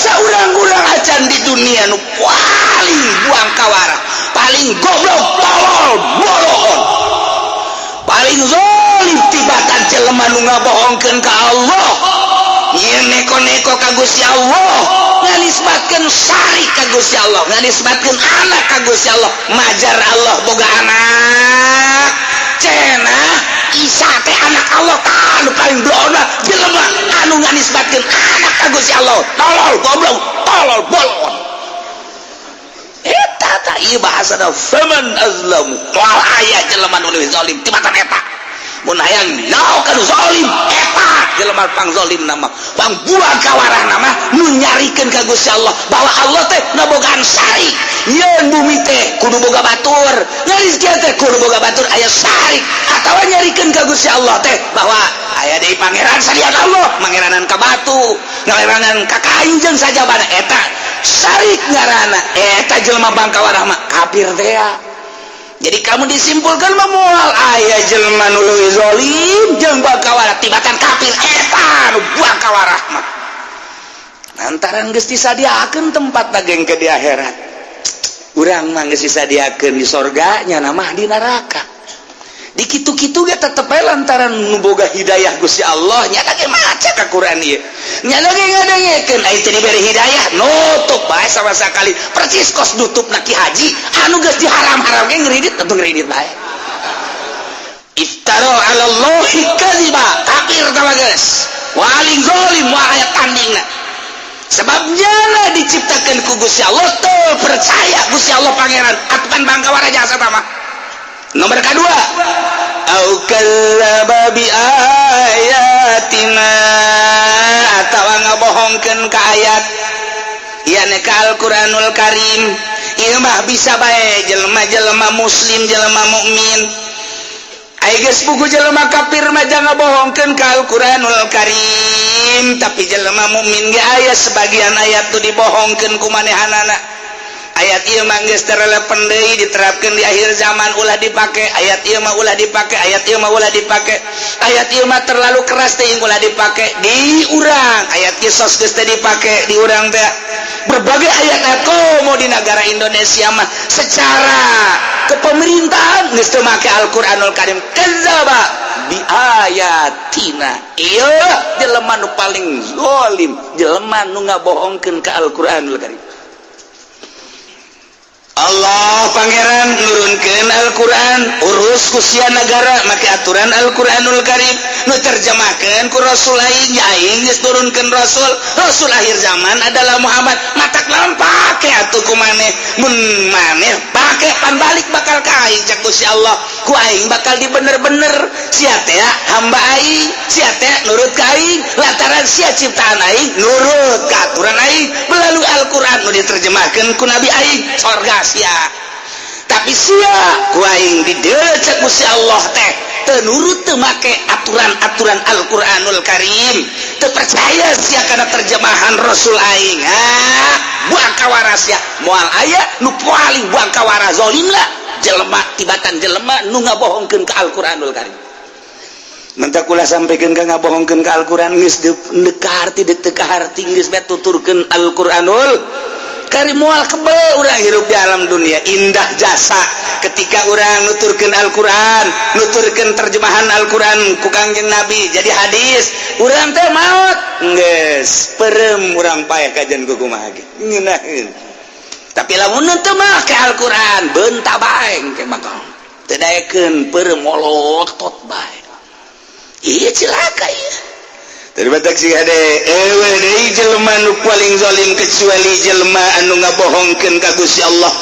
urang-urang acan di dunia nu paling buang kawara, paling goblok, tolol, bolon, paling zalim tibatan jelema nu ngabohongkeun ka Allah, nyeun neko-neko ka Gusti Allah, nganisbatkeun syarik ka Gusti Allah, nganisbatkeun anak ka Gusti Allah, majar Allah boga anak, cenah Isa teh anak Allah kan paling blona jelema anu nganisbatkeun anak ka Gusti Allah, tolol, goblok, tolol, bolon. Eta tah ieu bahasana faman azlamu, moal aya jelema nu leuwih zalim tibatan eta. Mun hayang naokan zalim eta jelema pang zalim nama pang buang kawarah nama nu nyarikeun ka Gusti Allah bahwa Allah teh ngabogaan syarik, yeun bumi teh kudu boga batur, ngarizkian teh kudu boga batur aya syarik, atawa nyarikeun ka Gusti Allah teh bahwa aya deui pangeran salian Allah, mangeranan ka batu, ngalerangan ka kayu jeung sajabana eta syarik ngaranna, eta jelema bang kawarah mah kafir teh. Jadi kamu disimpulkan memual ayah jelma nu leuwih zalim jeung bakawarah tibatan kafir eta nu buang kawarah mah. Lantaran geus disadiakeun tempat dageng ke di akhirat. Urang mah geus disadiakeun di sorga nya mah di neraka. Di kitu-kitu ge tetep we lantaran nu boga hidayah Gusti Allah nya ge maca ka Quran ieu. Nya ge ngadengekeun aya teh diberi hidayah nutup bae sama sakali percis kos nutupna ki haji anu geus diharam-haram ge ngeureudit tentu ngeureudit bae. Iftara 'ala Allahi kadziba, kafir tah geus. Waling zalim wa aya tandingna. Sebabnya lah diciptakeun ku Gusti Allah teu percaya Gusti Allah pangeran atukan bangkawara jasa tah mah. Nomor kedua, au kadzdzaba bi ayatina, atawa ngabohongkeun ka ayat ieu ka Al-Qur'anul Karim. Ieu mah bisa bae jelema-jelema muslim, jelema mukmin. Aya geus buku jelema kafir mah jangan ngabohongkeun ka Al-Qur'anul Karim, tapi jelema mukmin ge aya sebagian ayat tu dibohongkeun ku manehanana. Ayat ieu mah geus terelepan deui diterapkeun di akhir zaman ulah dipake, ayat ieu mah ulah dipake, ayat ieu mah ulah dipake, ayat ieu mah terlalu keras teh ulah dipake di urang, ayat ieu sos geus teh dipake di urang teh. Berbagai ayat-ayat komo di negara Indonesia mah secara kepemerintahan geus teu make Al-Qur'anul Karim, kadzdzaba bi ayatina. Ieu jelema nu paling zalim, jelema nu ngabohongkeun ka Al-Qur'anul Karim. Allah pangeran nurunkeun Al-Quran urus ku sia negara make aturan Al-Quranul Karim nu terjemahkeun ku Rasul aing aing geus turunkeun Rasul akhir zaman adalah Muhammad. Matak naon pake atuh ku maneh, mun maneh pake pan balik bakal ka aing cek Gusti Allah, ku aing bakal dibener-bener sia teh hamba aing, sia teh nurut ka aing lantaran sia ciptaan aing nurut ka aturan aing melalui Al-Quran nu diterjemahkeun ku Nabi aing sorga sia. Tapi sia ku aing di dieu cek Gusti Allah teh teu nurut teu make aturan-aturan Al-Qur'anul Karim, teu percaya sia kana terjemahan Rasul aing. Buang kawara sia moal aya nu paling buang kawara zalim lah jelema tibatan jelema nu ngabohongkeun ka Al-Qur'anul Karim. Menta kula sampaikeun ka ngabohongkeun ka Al-Qur'an geus teu kaharti teu kaharti geus bae tuturkeun Al-Qur'anul Karim moal kebal urang hirup di alam dunia indah jasa ketika urang nuturkeun Al-Qur'an, nuturkeun terjemahan Al-Qur'an ku Kangjeng Nabi jadi hadis, urang teh maot geus peureum urang paeh kajian ku kumaha ge ngeunaheun. Tapi lamun teu make Al-Qur'an beunta bae engke bakal teu daekeun peureum molotot bae. Ieu cilaka ieu. Terbatak si ade ewe deui jelema nu paling zalim kecuali jelema anu ngabohongkeun ka Gusti Allah,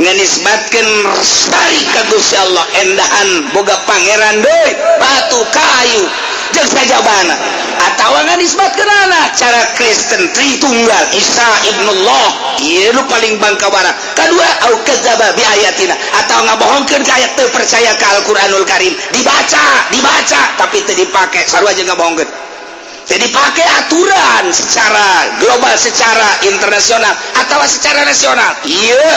nganisbatkeun sari ka Gusti Allah endahan boga pangeran deui batu kayu jeung sajabana atawa nganisbatkeun anak cara Kristen Tritunggal Isa ibnullah ieu nu paling bangkawara. Kadua au kadzdzaba bi ayatina atawa ngabohongkeun ka ayat teu percaya ka Al-Qur'anul Karim, dibaca tapi teu dipake sarua jeung ngabohongkeun. Jadi pakai aturan secara global, secara internasional atau secara nasional. Iya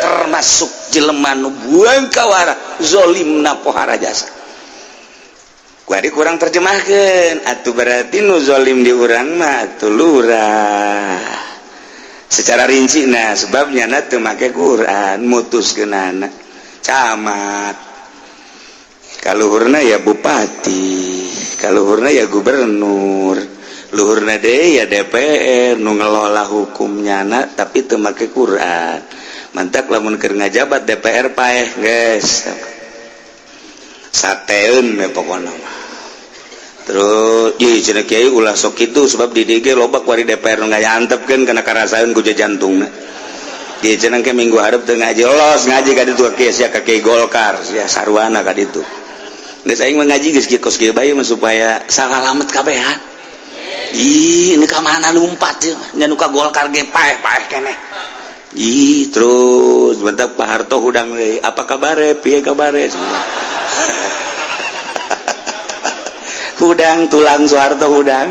termasuk jelema nu buang kawara zalimna pohara jasa. Kuari kurang terjemahkeun atuh berarti nu zalim di urang mah atuh lurah. secara rinci. Nah sebabnya teu make Quran mutuskeun anak camat, kaluhurna ya bupati, kaluhurna ya gubernur, luhurna deui ya DPR nu ngelola hukumnya anak tapi teu make Quran. Mantak lamun keur ngajabat DPR paeh geus sateun we pokona mah. Terus ieu cenah kiai ulah sok kitu sebab di dieu ge loba ku ari DPR nu ngayantepkeun kana karasaeun ku jantungna. Ieu cenah ke minggu hareup teu ngaji los ngaji ka ditu kieu sia ka Kiai Golkar sia sarwana ka ditu. Geus aing mah ngaji geus kieu kos kieu bae mah supaya salalamet kabehan. Ih ini ka mana lumpat ieu nya nu ka Golkar ge paeh-paeh keneh. Ih terus bentak Pak Harto hudang deui apa kabare pieu kabare hudang tulang Soeharto hudang.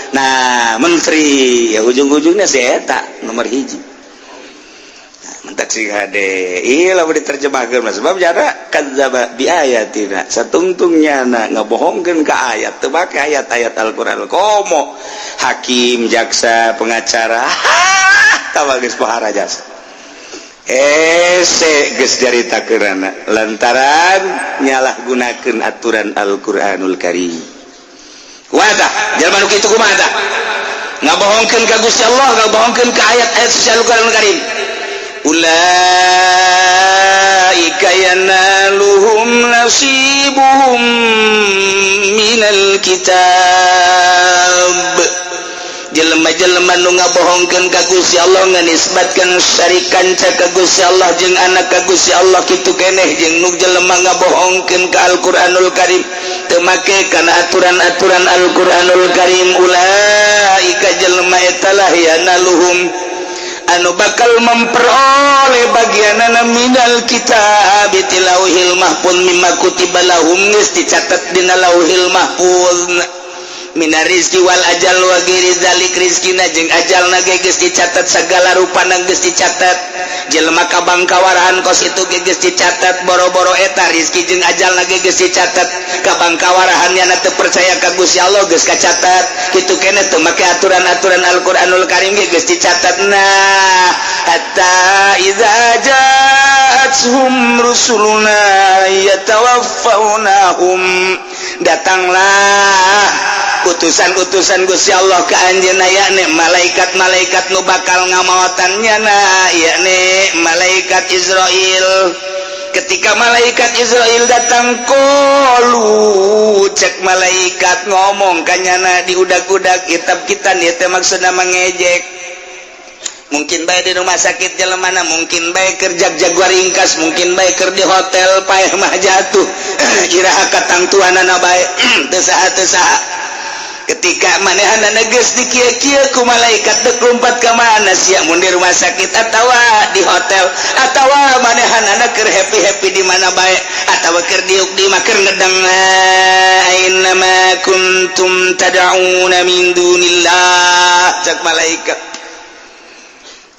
Nah menteri ya ujung-ujungnya si eta nomor hiji. Nah, mentak si hade iya lah diterjemahkan sebab jara kadzaba bi ayatina satungtungnya ngabohongkeun ka ayat teu make ayat-ayat Al-Qur'an komo hakim jaksa pengacara tawa geus pahara jasa geus jaritakeunana lantaran nyalahgunakeun aturan Al-Qur'anul Karim. Kumaha jalma nu kitu kumaha tah ngabohongkeun ka Gusti Allah ngabohongkeun ka ayat-ayat suci Al-Qur'anul Karim. Ulaika yanaluhum nasibuhum minal kitab. Jelema-jelema nu ngabohongkeun ka Gusti Allah nganisbatkeun syarikan ka Gusti Allah jeung anak ka Gusti Allah kitu keneh jeung nu jelema ngabohongkeun ka Al-Qur'anul Karim teu make kana aturan-aturan Al-Qur'anul Karim. Ulaika jelema eta lah yanaluhum anu bakal memperoleh bagianana minal kitab tilauhil mahfuz mimma kutiba lahum geus dicatet dina lauhil mahfuz minar rizki wal ajal wa ghairi zalik rizkina jeung ajalna ge geus dicatat sagala rupana geus dicatat jelema kabangkawarahan kos itu ge geus dicatat boro-boro eta rizki jeung ajalna ge geus dicatat kabangkawarahannya teu percaya ka Gusti Allah geus kacatat kitu keneh teu make aturan-aturan Al-Qur'anul Karim ge geus dicatat. Nah hatta idza ja'atuhum rusuluna yatawaffawnahum datanglah utusan-utusan Gusti Allah ka anjeunna yakni malaikat-malaikat nu bakal ngamaotannya yakni malaikat Israil. Ketika malaikat Israil datang qalu cek malaikat ngomong kanyana di udak-udak kitab kita ieu teh maksudna mangejek. Mungkin bae di rumah sakit jelemana, mungkin bae keur jag-jaguar ringkas, mungkin bae keur di hotel paeh mah jatuh iraha katang tuanana bae teu saha ketika manehanana geus dikieu-kieu ku malaikat teu lompat ka mana sia mun di rumah sakit atawa di hotel atawa manehanana keur happy-happy di mana bae atawa keur diuk di mah keur ngedeng aina ma kuntum tad'una min dunillah cek malaikat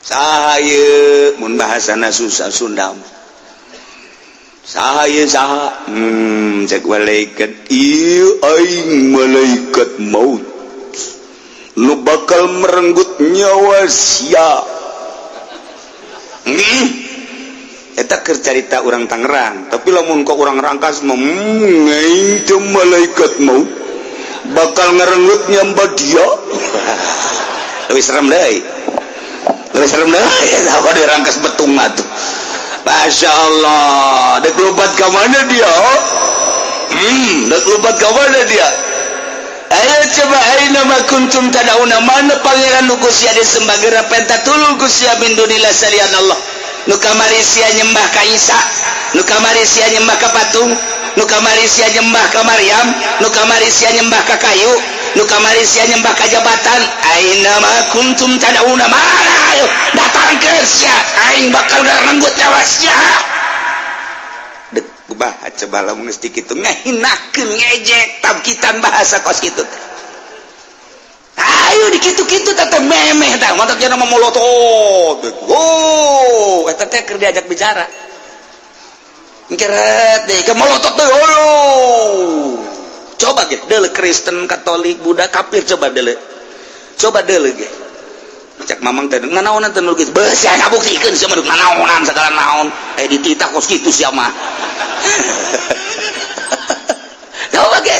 sahaya mun bahasana susah Sunda sahaya saha cek malaikat ieu aing malaikat maut nu bakal merenggut nyawa sia. Eta keur carita urang Tangerang tapi lamun ka urang Rangkas mah aing teh malaikat maut bakal ngarenggut nyawa dia. Leuwih serem deui ya di Rangkas betung atuh. Masya Allah dek lompat ke mana dia dek lompat ke mana dia. Ayo coba aina ma kuntum tad'una mana pangeran nu sia disembah geura pentatulul sia min dunillah salian Allah nu kamari sia nyembah ka Isa nu kamari sia nyembah ka patung nu kamari sia nyembah ka Maryam nu kamari sia nyembah ka kayu nu kamari sia nyembah ka jabatan. Aina ma kuntum tad'una mana ayo datang ke sia aing bakal ngarenggut nyawa sia. Dek bah coba lamun geus kitu ngahinakeun ngejek tabkitan bahasa kos kitu teh. Ayo di kitu-kitu teh memeh tah motok cenah memolotot. Oh eta teh keur diajak bicara. Ngeret deui ke molotot deui coba gitu deuleu Kristen Katolik Buddha kafir coba deuleu ge cek mamang teh nganaonan teh lukis beus aya ngabuktikeun sia mah nganaonan segala naon dititah kos kitu sia mah coba ge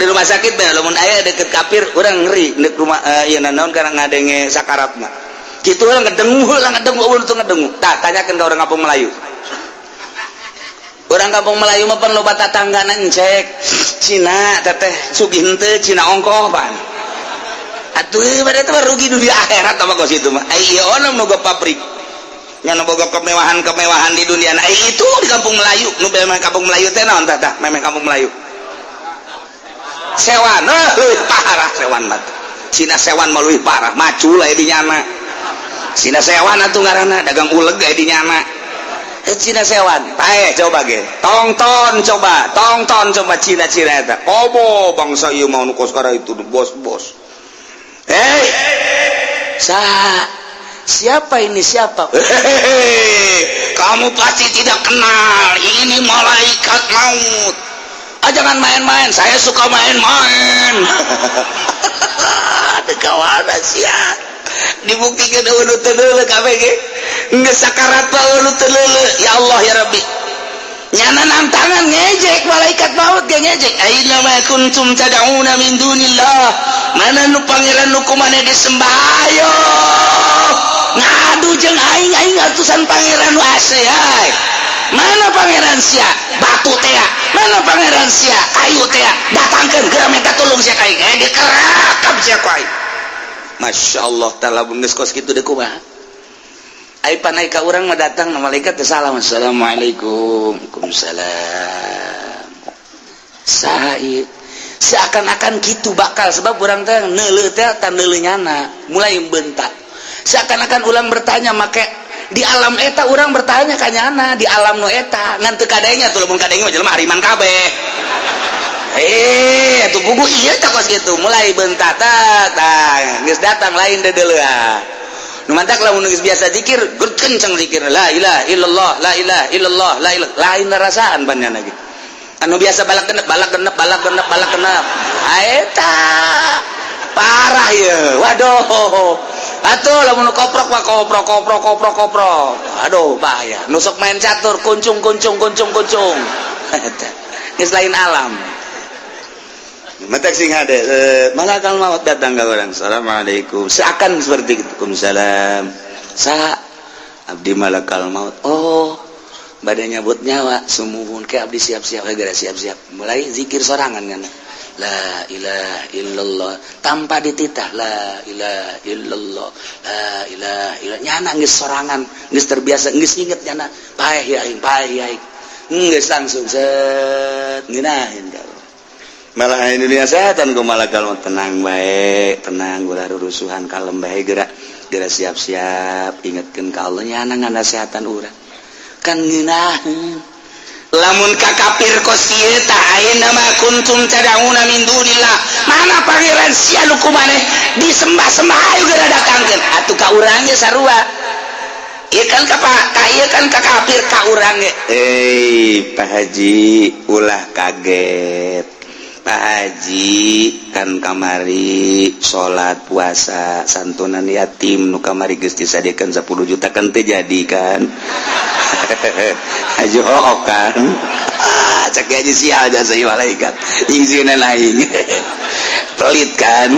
di rumah sakit mah lamun aya deket kapir urang ngeri dek rumah ieu naon kana ngadenge sakarat mah kitu urang ngedengu ulun tuh ngedengu tah tanyakeun ka urang kampung Melayu urang kampung Melayu mah pan loba tatanggana encek Cina teteh sugih henteu Cina ongkoh pan atuh bade teh rugi dunia akhirat apa kos itu mah ieu ono boga pabrik nya boga kemewahan di dunia nah itu di kampung Melayu nu memang kampung Melayu teh naon tah memang kampung Melayu sewan leuwih parah sewan mah Cina sewan mah leuwih parah macul aya di nyana Cina sewan atuh ngaranna dagang uleg aya di nyana Cina sewan pae coba ge tonton coba Cina eta obo bangsa ieu mah nu kos kara itu bos hei siapa ini siapa kamu pasti tidak kenal ini malaikat maut jangan main-main saya suka main-main kawana sia dibuktikan ulu teu kabeh ge geus sakarat ulu teu ya Allah ya Rabbi nyana nantangan ngejek malaikat maut ge ngejek aina ma kuntum tad'una min dunillah mana nu pangeran nu kumaneh disembah ayo ngadu jeung aing atusan pangeran nu ase ay mana pangeran sia batu teh mana pangeran sia kayu teh datangkeun geura minta tulung sia ka aing dikerakap sia ku aing masyaallah taala geus kos kitu deuk kumaha ai panai ka urang mah datang malaikat teh salam assalamualaikum waalaikumsalam sae seakan-akan gitu bakal sebab urang teh neuleuh teh tan neuleuh nyana mulai bentak seakan-akan ulang bertanya make di alam eta urang bertanya ka nyana di alam nu eta ngan teu kadenya tuh lamun kadenya mah jelema hariman kabeh atuh bugu ieu tah kos kitu mulai bentak tah geus datang lain deuleuh nu mantak lamun geus biasa zikir kenceng zikir la ilaha illallah la ilaha illallah la ilaha lain rasaan panjana gitu anu biasa balak genep eta parah ya waduh atuh lamun koprok mah koprok aduh bahaya nu sok main catur kuncung geus lain alam matak sing hade malakal maut datang ka urang assalamualaikum seakan seperti itu waalaikumsalam abdi malakal maut badan nyabut nyawa sumuhun ke abdi siap-siap gara siap-siap mulai zikir sorangan kan la ilaha illallah tanpa dititah la ilaha illallah la ilaha illallah nyana geus sorangan geus terbiasa geus inget nyana paeh ya aing geus langsung set ngeunaheun ka malah dunia setan ku malakal tenang bae tenang ulah rurusuhan kalem bae geura siap-siap ingetkeun ka Allah nyana nganasehatan urang kan ngeunaheun lamun ka kafir kos ieu tah ayeuna ma kuntum tad'una min dunillah mana pangeran sia nu kumaneh disembah-sembah ayo geura datangkeun atuh ka urang ge sarua ieu kan ka kafir ka urang ge Pak Haji ulah kaget Pak Haji kan kamari salat puasa santunan yatim nu kamari geus disadiekeun 10 juta kan teu jadi kan Haji hook kan cek aja sial jasa malaikat izinin lain pelit kan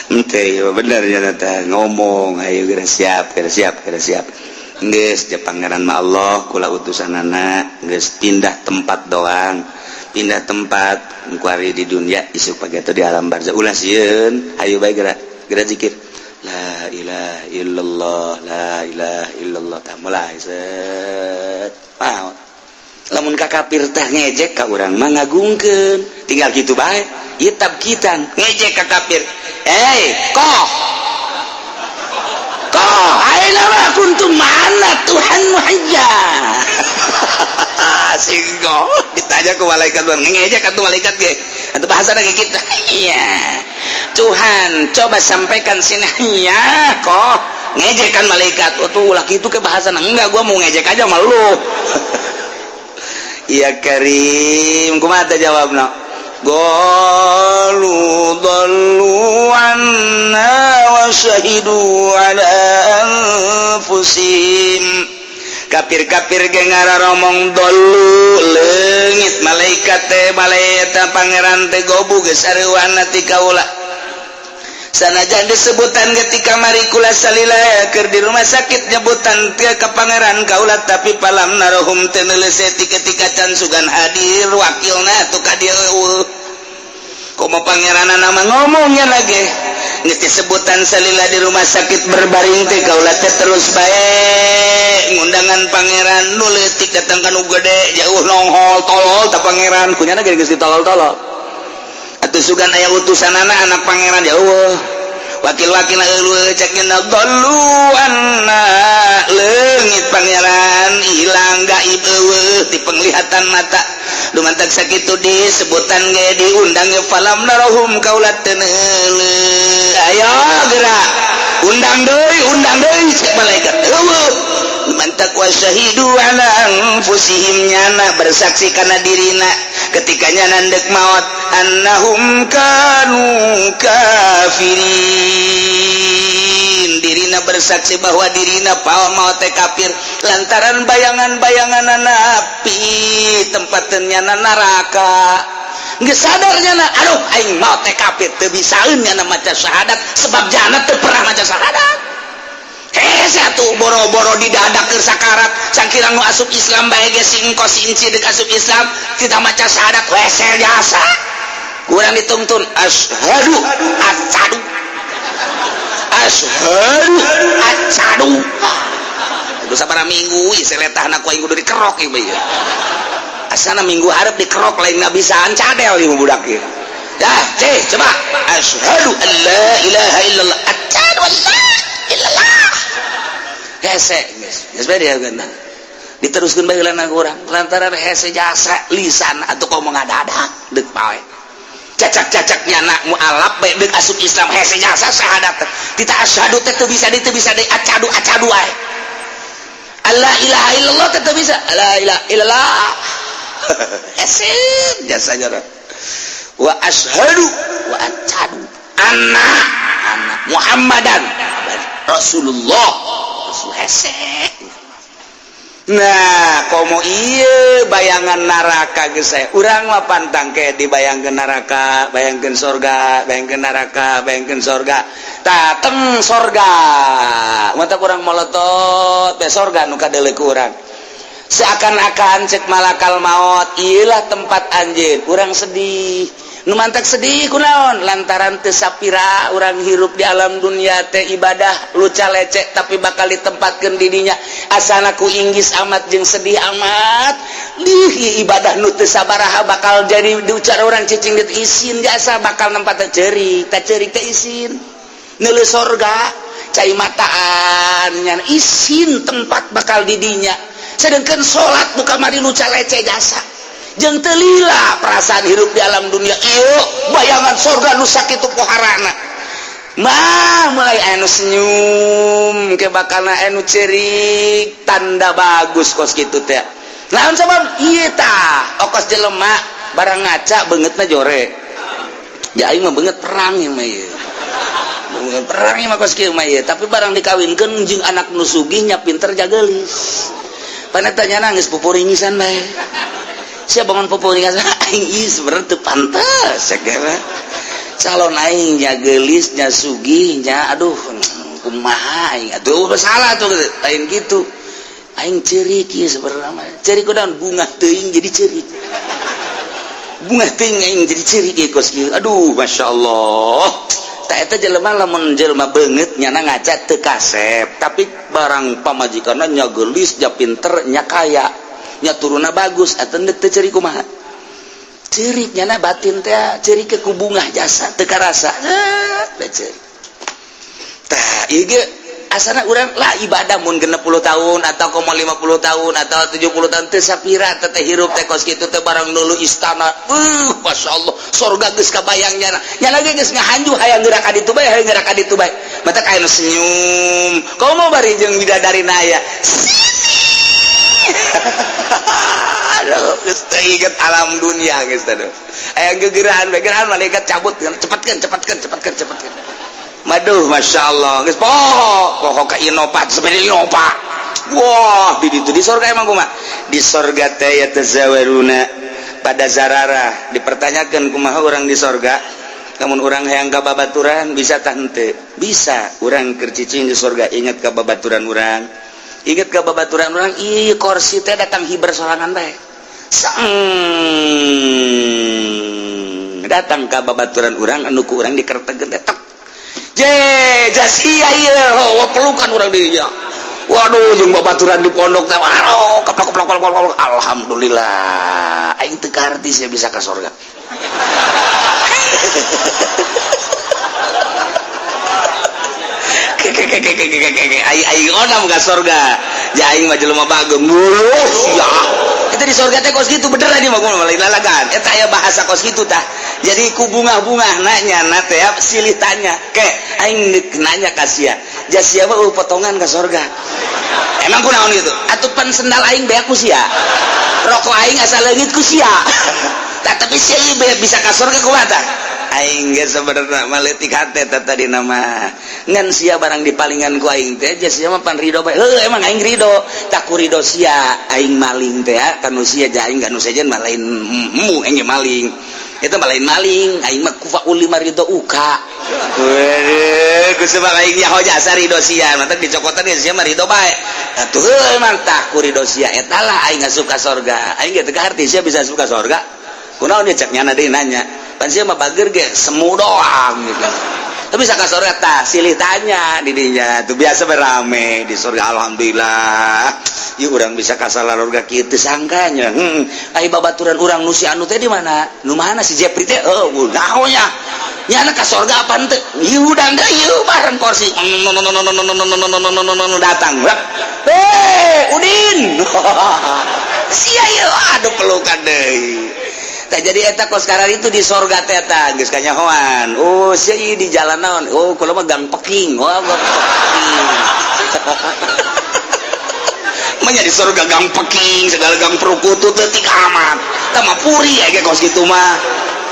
ente bener ya nata ngomong ayo geura siap geus pangeran ma Allah kula utusanana geus pindah tempat doang pindah tempat kuari di dunia isuk pagi atau di alam barzah ulah sieun ayo bae geura zikir la ilaha illallah mulai set maot lamun ka kafir teh ngejek ka urang mah ngagungkeun tinggal kitu bae ieu tabkitan ngejek ka kafir koh ayeuna mah kuntum mana Tuhan wahja singgo ditanya ke malaikat ngejek atuh malaikat ge atuh bahasana ge kitu iya Tuhan coba sampaikan sini ya kok ngejekan malaikat tuh ulah gitu ke bahasana enggak gua mau ngejek aja sama lu iya Karim kumaha jawabna qalu dallu anna syahidu ala anfusihim. Kafir-kafir ge ngararomong dolu leungit malaikat teh malaeta pangeran teh gobu geus sareuwana ti kaula. Sanajan disebutan ketika mari kula salila keur di rumah sakit nyebutan teu ka pangeran kaula tapi palam narohum teu neuleuseut ketika can sugan hadir wakilna atuh ka dieu eueuh. Komo pangeranna nama ngomongnya lagi geus disebutan salila di rumah sakit berbaring teh kaula teh terus bae ngundangan pangeran nu leutik datang ka nu gede jauh nonghol tolol ta pangeran kunyana geus ditolol-tolol. Atuh sugan aya utusanana anak pangeran ya Allah wakil-wakilna eueuh cekna dalluanna leungit pangeran ilang gaib eueuh di penglihatan mata dumantak sakitu disebutan ge diundang ge falam narahum kaulat teu neuleuh ayo gerak undang deui cek malaikat eueuh mantak wasyahidu ala anfusihim nyana bersaksi kana dirina ketika nyana dek maut annahum kanu kafirin dirina bersaksi bahwa dirina paul maut teh kafir lantaran bayangan-bayangan api tempat nyana neraka geus sadar nyana aduh aing maut teh kafir teu bisaeun nyana maca syahadat sebab jana teu pernah maca syahadat. Satu boro-boro di dadak keur sakarat sakira nu asup Islam bae ge singko sinci deuk asup Islam kita maca syahadat wesel jasa kurang dituntun asyhadu acadu itu sabaraha minggu ieu seletahna ku aing kudu dikerok ieu bae asana minggu hareup dikerok lain ngabisaan cadel ieu budak ieu dah coba asyhadu an la ilaha illallah acadu an la illallah hese geus bae dia geunan diteruskeun baheulana urang lantaran hese jasa lisan atuh komo ngadadak deuk pae cacak-cacaknya anak mualaf bae deuk asup Islam hese jasa syahadat kita asyhadu teh teu bisa deui acadu wae Allah ilaha illallah teh teu bisa la ilaha illallah hese jasanya wa asyhadu wa acadu anna Muhammadan Rasulullah hesek. Nah, komo ieu bayangan neraka geus sae. Urang mah pantang ke dibayangkeun neraka, bayangkeun surga, bayangkeun neraka, bayangkeun surga. Tateng surga. Mata urang molotot teh surga nu kadeuleuk urang. Seakan-akan cek malakal maut ieulah tempat anjeun. Urang sedih. Nu mantak sedih kunaon lantaran teu sapira urang hirup di alam dunia teh ibadah luca lecek tapi bakal ditempatkeun di dinya asana ku inggis amat jeung sedih amat lih ibadah nu teu sabaraha bakal jadi diucar urang cicing dit isin jasa bakal nempat teh ceurik teh isin neuleuh surga cai mataan nya isin tempat bakal di dinya sedengkeun salat buka mari luca lecek jasa jeung teu lila perasaan hirup di alam dunia ieu bayangan surga nu sakitu poharana mah mulai anu senyum ke bakalna anu ceurik tanda bagus kos kitu teh naon sabab ieu tah okos jelema barang ngaca beungeutna jore ya aing mah beungeut perang ieu mah ieu beungeut perang ieu mah kos kieu mah ieu tapi barang dikawinkeun jeung anak nu sugih nya pinter jageulis paneta nya nangis pupuringisan bae sia bangun pupuringan aing ieu sebenarnya teu pantes sakeuna calon aing nya geulis nya sugih nya aduh kumaha aing atuh salah tuh lain gitu aing ceurik ieu sebenarnya mah ceurik kunaon bunga teuing jadi ceurik bunga teuing aing jadi ceurik ieu kos kieu aduh masyaallah tah eta jelema lamun jelema beungeut nyana ngaca teu kasep tapi barang pamajikanna nya geulis nya pinter nya kaya nya turuna bagus atuh teu ceurik kumaha ceurik nyana batin teh ceurik ke ku bungah jasa teu karasa teh ceurik tah ieu ge asana urang lah ibadah mun 60 tahun atau 50 tahun atau 70 tahun teu sapira teh hirup teh kos kitu teh barang nulu istana masyaallah surga geus kabayang nyana ge geus ngahanju hayang gerak ka ditu bae hayang gerak ka ditu bae mata aya senyum komo bari jeung bidadarina aya aduh geus teu inget alam dunia geus teh aya gegerahan malaikat cabut cepatkeun Maduh, masya Allah, guys, poho ka inopat, sebenarnya inopat. Wah, di sorga emang kumaha? Di sorga teh yatazawaruna pada zarara. Dipertanyakan kumaha orang di sorga. Namun orang hayang ka babaturan bisa tah henteu? Bisa. Urang keur cicing di sorga ingat ka babaturan urang. Ingat ka babaturan urang, ieu kursi teh datang hiber sorangan bae. Datang ka babaturan urang anu ku urang dikertegeun teh. Jasia ieu pelukan urang dinya. Waduh jeung babaturan di pondok teh waduh keplok alhamdulillah aing teu karti sia bisa ka surga. Aing onam ka surga. Ja aing mah jelema bagem mulus ya. Eta di surga teh kos kitu beneran ieu mah lain lalagan. Eta aya bahasa kos kitu tah. Jadi ku bunga-bunga nanya na teh silih tanya ke aing nanya ka sia. Ja sia mah potongan ka surga. Emang kunaon gitu? Atupan sendal aing beak ku sia. Rokok aing asal leungit ku sia. Tapi sia ieu bisa ka surga kumaha tah? Aing ge sabenerna mah leutik hate tadi nama ngan sia barang dipalingan ku aing teh ja sia mah pan ridho bae. Heuh emang aing ridho, tak ku ridho sia aing maling teh kanu sia ja aing anu sejen mah lain engge maling. Eta mah lain maling, aing mah kufaul lima ridho uka. Weuh, ku sebab aing nya jasa ridho sia, mah teh dicokotan ge sia mah ridho bae. Atuh heuh emang tak ku ridho sia eta lah aing asup ka surga. Aing ge teu arti sia bisa asup ka surga. Kunaon dia cek nyana deui nanya. Pan sia mah bager ge semu doang gitu. Tapi bisa ka surga tah silih tanya di dinya. Tuh biasa berame di surga alhamdulillah. Ieu urang bisa ka salarurga kitu sangkanya. Ai babaturan urang nu si anu teh di mana? Nu mana si Jepri teh? Heuh, naonnya? Nyana ka surga apa henteu? Ieu udang deui ieu bareng kursi. Datang. Udin. Sia ieu aduh pelukan deui. Tak jadi eta kos karar itu di sorga teh eta geus kanyahoan. Oh sia ieu di jalan naon? Oh kula mah gang peking. Wah gang peking. Manya di sorga gang peking segala gang perukutu teu tik amat. Tah mah puri aya kos kitu mah.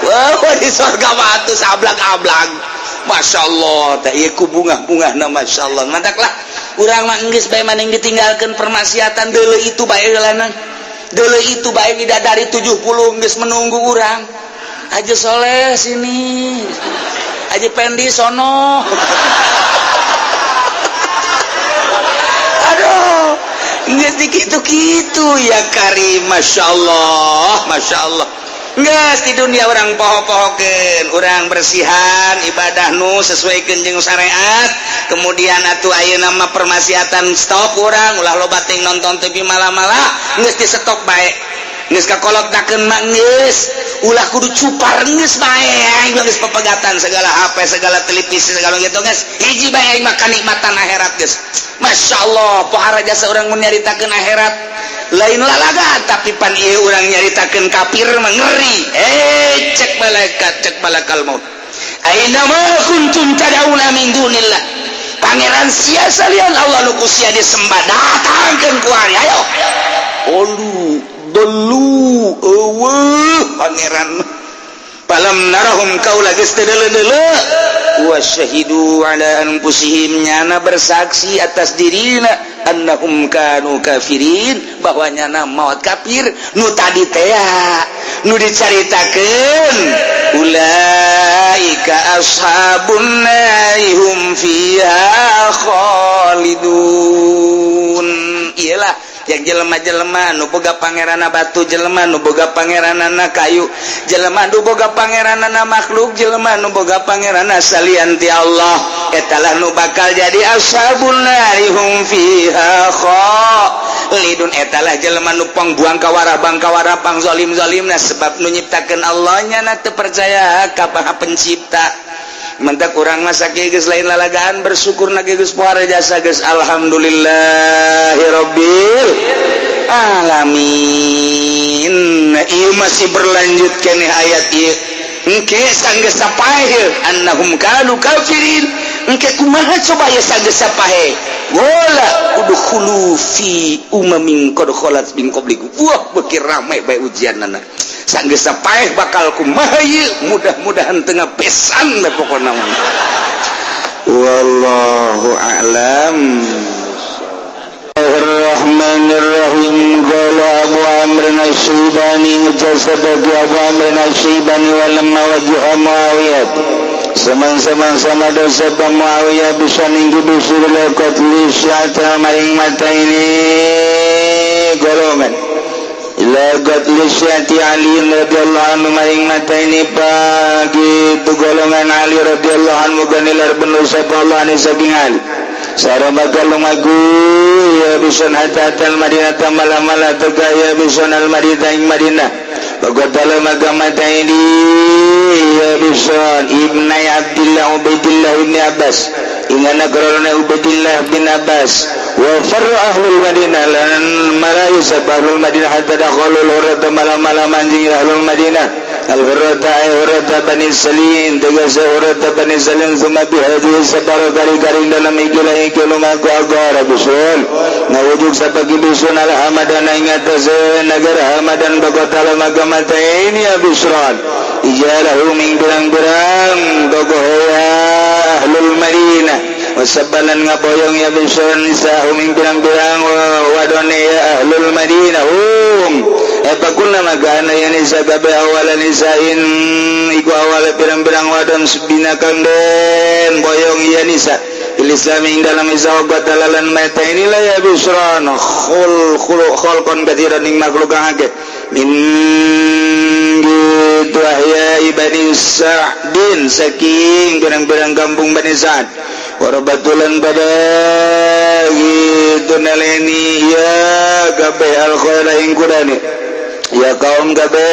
Wah di sorga mah atuh sablag-ablag. Masyaallah teh ieu ku bunga-bungana masyaallah. Mantaklah urang mah geus bae maning ditinggalkeun permaksiatan deuleu itu bae heulana. Dulu itu baik bidadari 70 geus menunggu urang. Aja Soleh sini. Aja Pendi sono. Aduh, geus dikitu-kitu ya Karim, masyaallah, masyaallah. Geus di dunia orang poho-pohokeun, urang bersihan ibadah nu sesuaikeun jeung syariat. Kemudian atuh ayeuna mah permaksiatan stop urang ulah loba ting nonton TV malam-malam geus di stop bae. Geus kakolotdakeun mah geus ulah kudu cupar geus bae geus pepegatan segala HP segala televisi segala gitu geus hiji bae aing mah kanikmatan akhirat geus. Masyaallah pohara jasa urang mun nyaritakeun akhirat lain lalaga tapi pan ieu urang nyaritakeun kafir mah ngeri. Cek malakal maut. Aina ma kuntum tad'una min dunillah. Pangeran sia salian Allah nu sia disembah datangkeun ku ari ayo. Olu dulu eueuh pangeran palam narahum kaula geus teu deuleu wa syahidu ala anfusihim nyana bersaksi atas dirina annahum kanu kafirin bahwa nyana maut kafir nu tadi teh nu dicaritakeun ulaika ashabun narihum fiha khalidun. Iyalah yang jelema-jelema nu boga pangeranna batu, jelema nu boga pangeranna kayu, jelema nu boga pangeranna makhluk, jelema nu boga pangeranna salian ti Allah, etalah nu bakal jadi ashabun narihum fiha khalidun. Etalah jelema nu pangbuang kawara pang zalim-zalimna sebab nu nyiptakeun Allah nya na teu percaya ka pencipta. Mentak urang mah sakieu geus lain lalagaan bersyukur na geus pohara jasa geus alhamdulillahirabbil alamin. Ieu masih berlanjut keneh ayat ieu. Engke sanggeus sapahe annahum kanu kafirin. Engke kumaha coba ya sanggeus sapahe? Wala udkhulu fi umamin qad khalat min qablikum. Wah beuki rame bae ujianna. Sanggeus sapaeh bakal kumaha ieu mudah-mudahan teu ngapesan we pokona mah. wallahu a'lam. Bismillahirrahmanirrahim. Qala Abu Amr Al-Shaybani mutasabaqi Abu Amr Al-Shaybani wa lamma wajha Muawiyah sama dosa Muawiyah bisa ninggi bisul qatli syata maring mata ini golongan ila qatli syati Ali radhiyallahu anhu maring mata ini bagi tu golongan Ali radhiyallahu anhu ganilar bener sapa Allah ni saking Ali sareng bakal lumagu ya bisun hatal Madinah tamala tegaya bisun al Madinah ing Madinah bagatala magamata ini ya bisun ibnu Abdullah Ubaidillah bin Abbas ingana karana Ubaidillah bin Abbas wa farra ahlul Madinah lan malayu sabarul Madinah hatta dakhalul hurata malam anjing ahlul Madinah al-hurata ay hurata bani Salim tegasa hurata bani Salim summa bihadhi sabar kari-kari dalam ikilah lumaku agara bisun nawujud sapagi bisun al-Hamadan ingatas negara Hamadan bagatala magamata ini ya bisran ijalahu min berang-berang bogohya ahlul Madinah wasabalan ngaboyong ya bisun nisahu min berang-berang wadone ya ahlul Madinah pakulna magana ya nisa gabe awalan nisain iku awal berang-berang wadon subinakan den boyong ya nisa Islami dalam isau batalalan mata inilah ya bisran khul kon kadiran ing makhluk agak min gitu ahya ibani Sa'din saking berang-berang kampung Bani Sa'd warabatulan pada gitu naleni ya gabe al-khaira ing kudani ya kaum gabe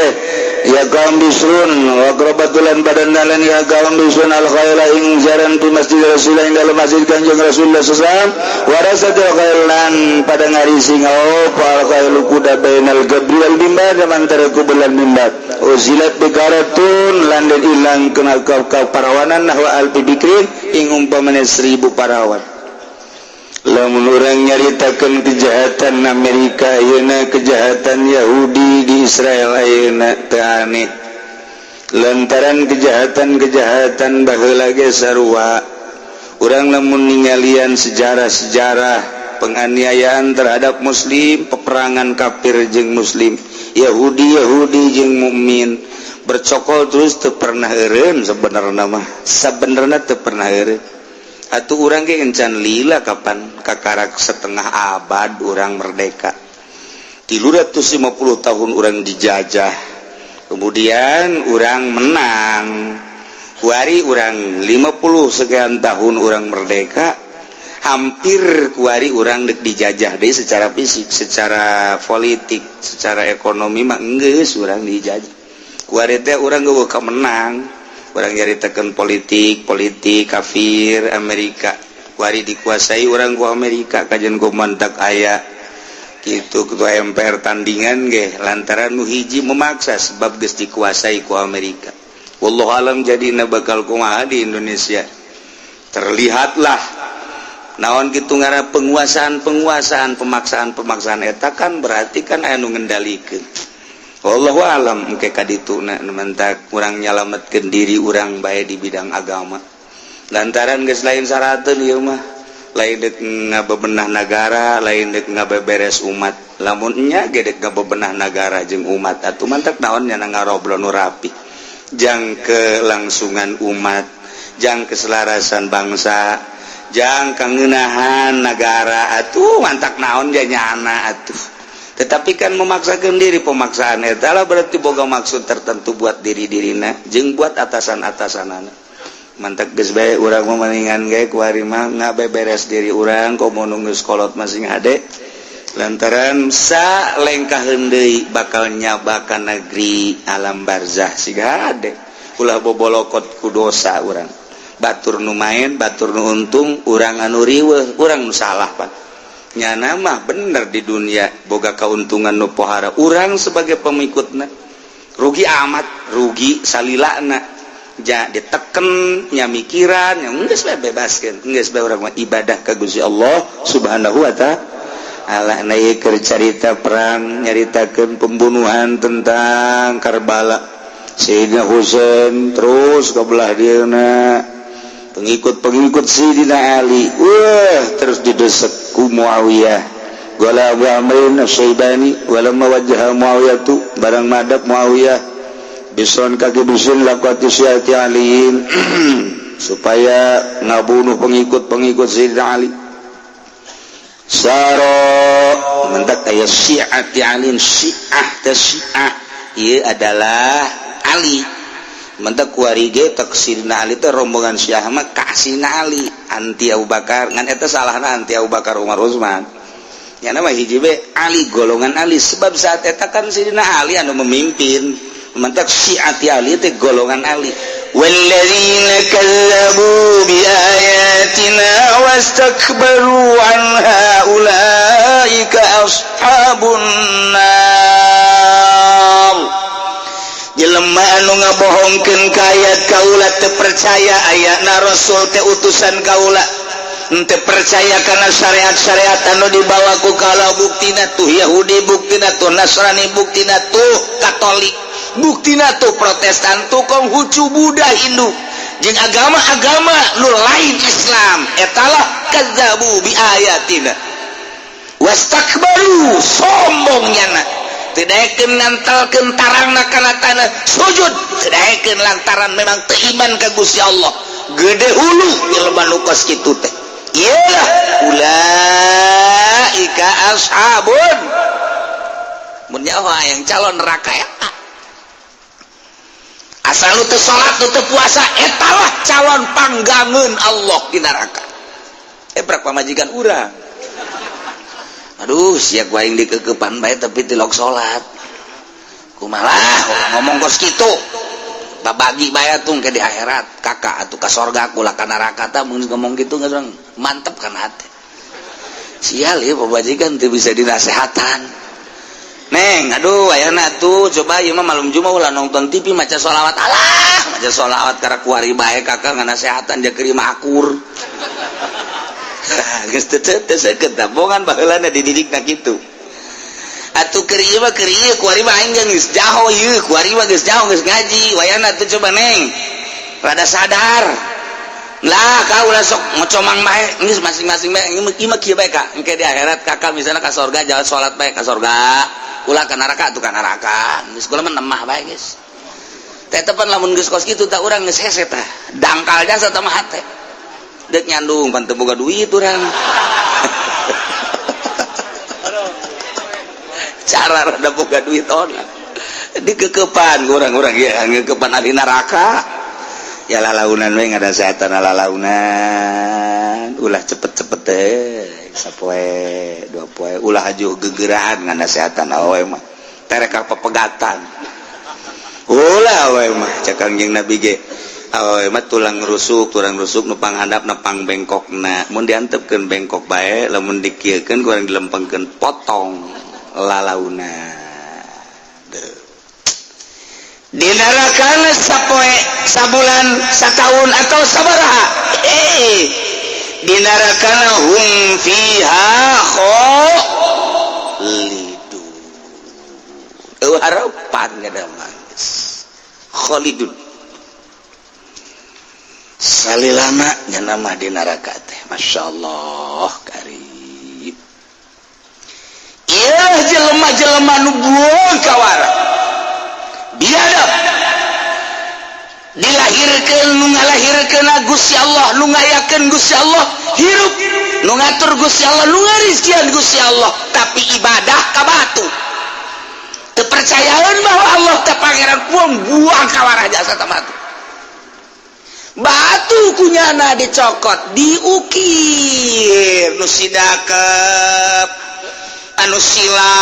ya kaum bisrun wa qrabatulan badannalan ya kaum bisrun al khaila ing jaran di masjid Rasulullah ing dalam masjid Kanjeng Rasulullah sallallahu warasatul khailan pada ngarisi ngau al khailu kuda bainal gabri wal mimbar antara kubulan mimbar uzilat bikaratun landan ilang kena kau parawanan nahwa al bikrin ing umpamane 1000 parawan. Lamun orang nyaritakan kejahatan Amerika ayeuna kejahatan Yahudi di Israel ayeuna teu aneh lantaran kejahatan baheula ge sarua urang lamun ningalian sejarah penganiayaan terhadap muslim peperangan kafir jeung muslim Yahudi jeung mukmin bercokol terus teu pernah eureun sabenerna teu pernah eureun atuh urang ge encan lila kapan kakarak setengah abad urang merdeka 350 tahun urang dijajah kemudian urang menang kuari urang 50 sekian tahun urang merdeka hampir kuari urang dek dijajah deui secara fisik secara politik secara ekonomi mah geus urang dijajah kuari teh urang geus menang orang nyaritakeun politik kafir Amerika wari dikuasai orang ku Amerika kajen ku mantak aya kitu ketua MPR tandingan ge lantaran nu hiji memaksa sebab geus dikuasai ku Amerika wallahu alam jadina bakal kumaha di Indonesia terlihatlah naon kitu ngaranna penguasaan pemaksaan eta kan berarti kan aya nu ngendalikeun wallahu alam engke kadituna mentak urang nyalametkeun diri urang bae di bidang agama lantaran geus lain sarateun ieu mah lain deuk ngabebenah negara lain deuk ngabeberes umat lamun nya ge deuk ngabebenah negara jeung umat atuh mantak naon nya ngarobrol nu rapi jang kelangsungan umat jang keselarasan bangsa jang kangeunahan negara atuh mantak naon nya nyana atuh tetapi kan memaksakan diri pemaksaan eta lah berarti boga maksud tertentu buat diri-dirina jeung buat atasan-atasanana mantak geus bae urang mah mendingan ge kuari mah ngabeberes diri urang komo geus kolot masing ade lantaran sa lengkaheun deui bakal nyaba ka negeri alam barzah siga ade ulah bobolokot ku dosa urang batur nu main batur nu untung urang anu riweuh urang nu salah Pak nyana mah bener di dunia boga kauntungan nu pohara urang sebagai pengikutna rugi amat rugi salilana ja diteken nya mikiran nya geus bebaskeun geus bae urang mah ibadah ka Gusti Allah Subhanahu wa taala naik keur carita perang nyaritakeun pembunuhan tentang Karbala Sayyidina Husain terus ka belah dieuna pengikut-pengikut Sayyidina Ali terus didesak ku Muawiyah wala Amrin Syaibani wala mawajjah Muawiyah tu barang madap Muawiyah bison kaki bisin lakuati syati aliin supaya ngabunuh pengikut-pengikut Sayyidina Ali saro mendak aya syi'ati alin syi'ah ta syi'ah ieu adalah Ali mentak kuarige tak Sayyidina Ali teh rombongan Syiah mah kasina Ali anti Abu Bakar ngan eta salahna anti Abu Bakar Umar Utsman nya nama hiji be Ali golongan Ali sebab saat eta kan Sayyidina Ali anu memimpin mentak syi'ati Ali teh golongan Ali walladzina kallabu biayatina wastakbaru anha ulaika ashabun nar jelema anu ngabohongkeun ka ayat kaula teu percaya ayatna rasul teh utusan kaula teu percaya kana syariat-syariat anu dibawa ku kaula buktina tuh Yahudi buktina tuh Nasrani buktina tuh Katolik buktina tuh Protestan tuh Konghucu Buddha Hindu jeung agama-agama nu lain Islam etalah kadzabu bi ayatina wastakbaru sombongnya teu daekeun ngantalkeun tarangna kana tanah sujud teu daekeun lantaran memang teu iman ka Gusti Allah gede hulu jelema nu kos kitu teh iyalah ulaika ashabun mun nyawa yang calon neraka eta asal nu teu salat nu teu puasa etalah calon panggangeun Allah di neraka ebrak pamajikan urang aduh sia ku aing dikekepan bae tapi tilok salat kumalah ngomong kos kitu babagi bae atuh ke di akhirat kakak atuh ka sorga kula ka neraka tah mun ngomong kitu geus mantep kan hate sial ieu pamajikan teu bisa dinasehatan Neng, aduh, ayana tuh, coba ieu mah malam Jumat ulah nonton TV maca sholawat Allah, maca sholawat karena kuari bae kakak ngana sehatan dia kerima akur. Geus teu seukeut tabongan baheulana dididikna kitu. Atuh keur ieu mah kuari mah aing geus jaho ieu, kuari mah geus jaho geus ngaji, wayana tuh coba Neng. Rada sadar. Lah ka ulah sok ngocomang bae, geus masing-masing bae ieu mah kieu bae Kak, engke di akhirat kakak misalnya ka surga jalan salat bae ka surga. Ulah ka neraka atuh ka neraka geus kula mah nemah bae geus teh tepan lamun geus kos kitu tah urang geus hese tah dangkal jasa tah mah teh deuk nyandung pan teu boga duit urang cara rada boga duit on dikekepan urang-urang ya ngekepan ahli neraka ya lalaunan we ngada setan lalaunan ulah cepet-cepet teh sapoe dua poe ulah ajuh gegerahan ngana sehatan awe mah tereka pepegatan ulah awe mah cak Kangjeng Nabi ge awe mah tulang rusuk nu panghandapna pang bengkokna mun diantepkeun bengkok bae lamun dikieukeun kurang dilempengkeun potong lalauna di neraka sapoe sabulan sataun atau sabaraha di narakana hum fiha khalidun harapan kada mangis khalidun salilana nya nama di neraka teh masyaallah karim ieu jelema-jelema nu buang kawara biadab dilahirkeun nu ngalahirkeun Gusti Allah nu ngayakeun Gusti Allah hirup nu ngatur Gusti Allah nu ngarizkian Gusti Allah tapi ibadah ka batu teu percayaan bahwa Allah teh pangeran buang kawarah jasa teh batu kunyana dicokot diukir nu sidakep anu sila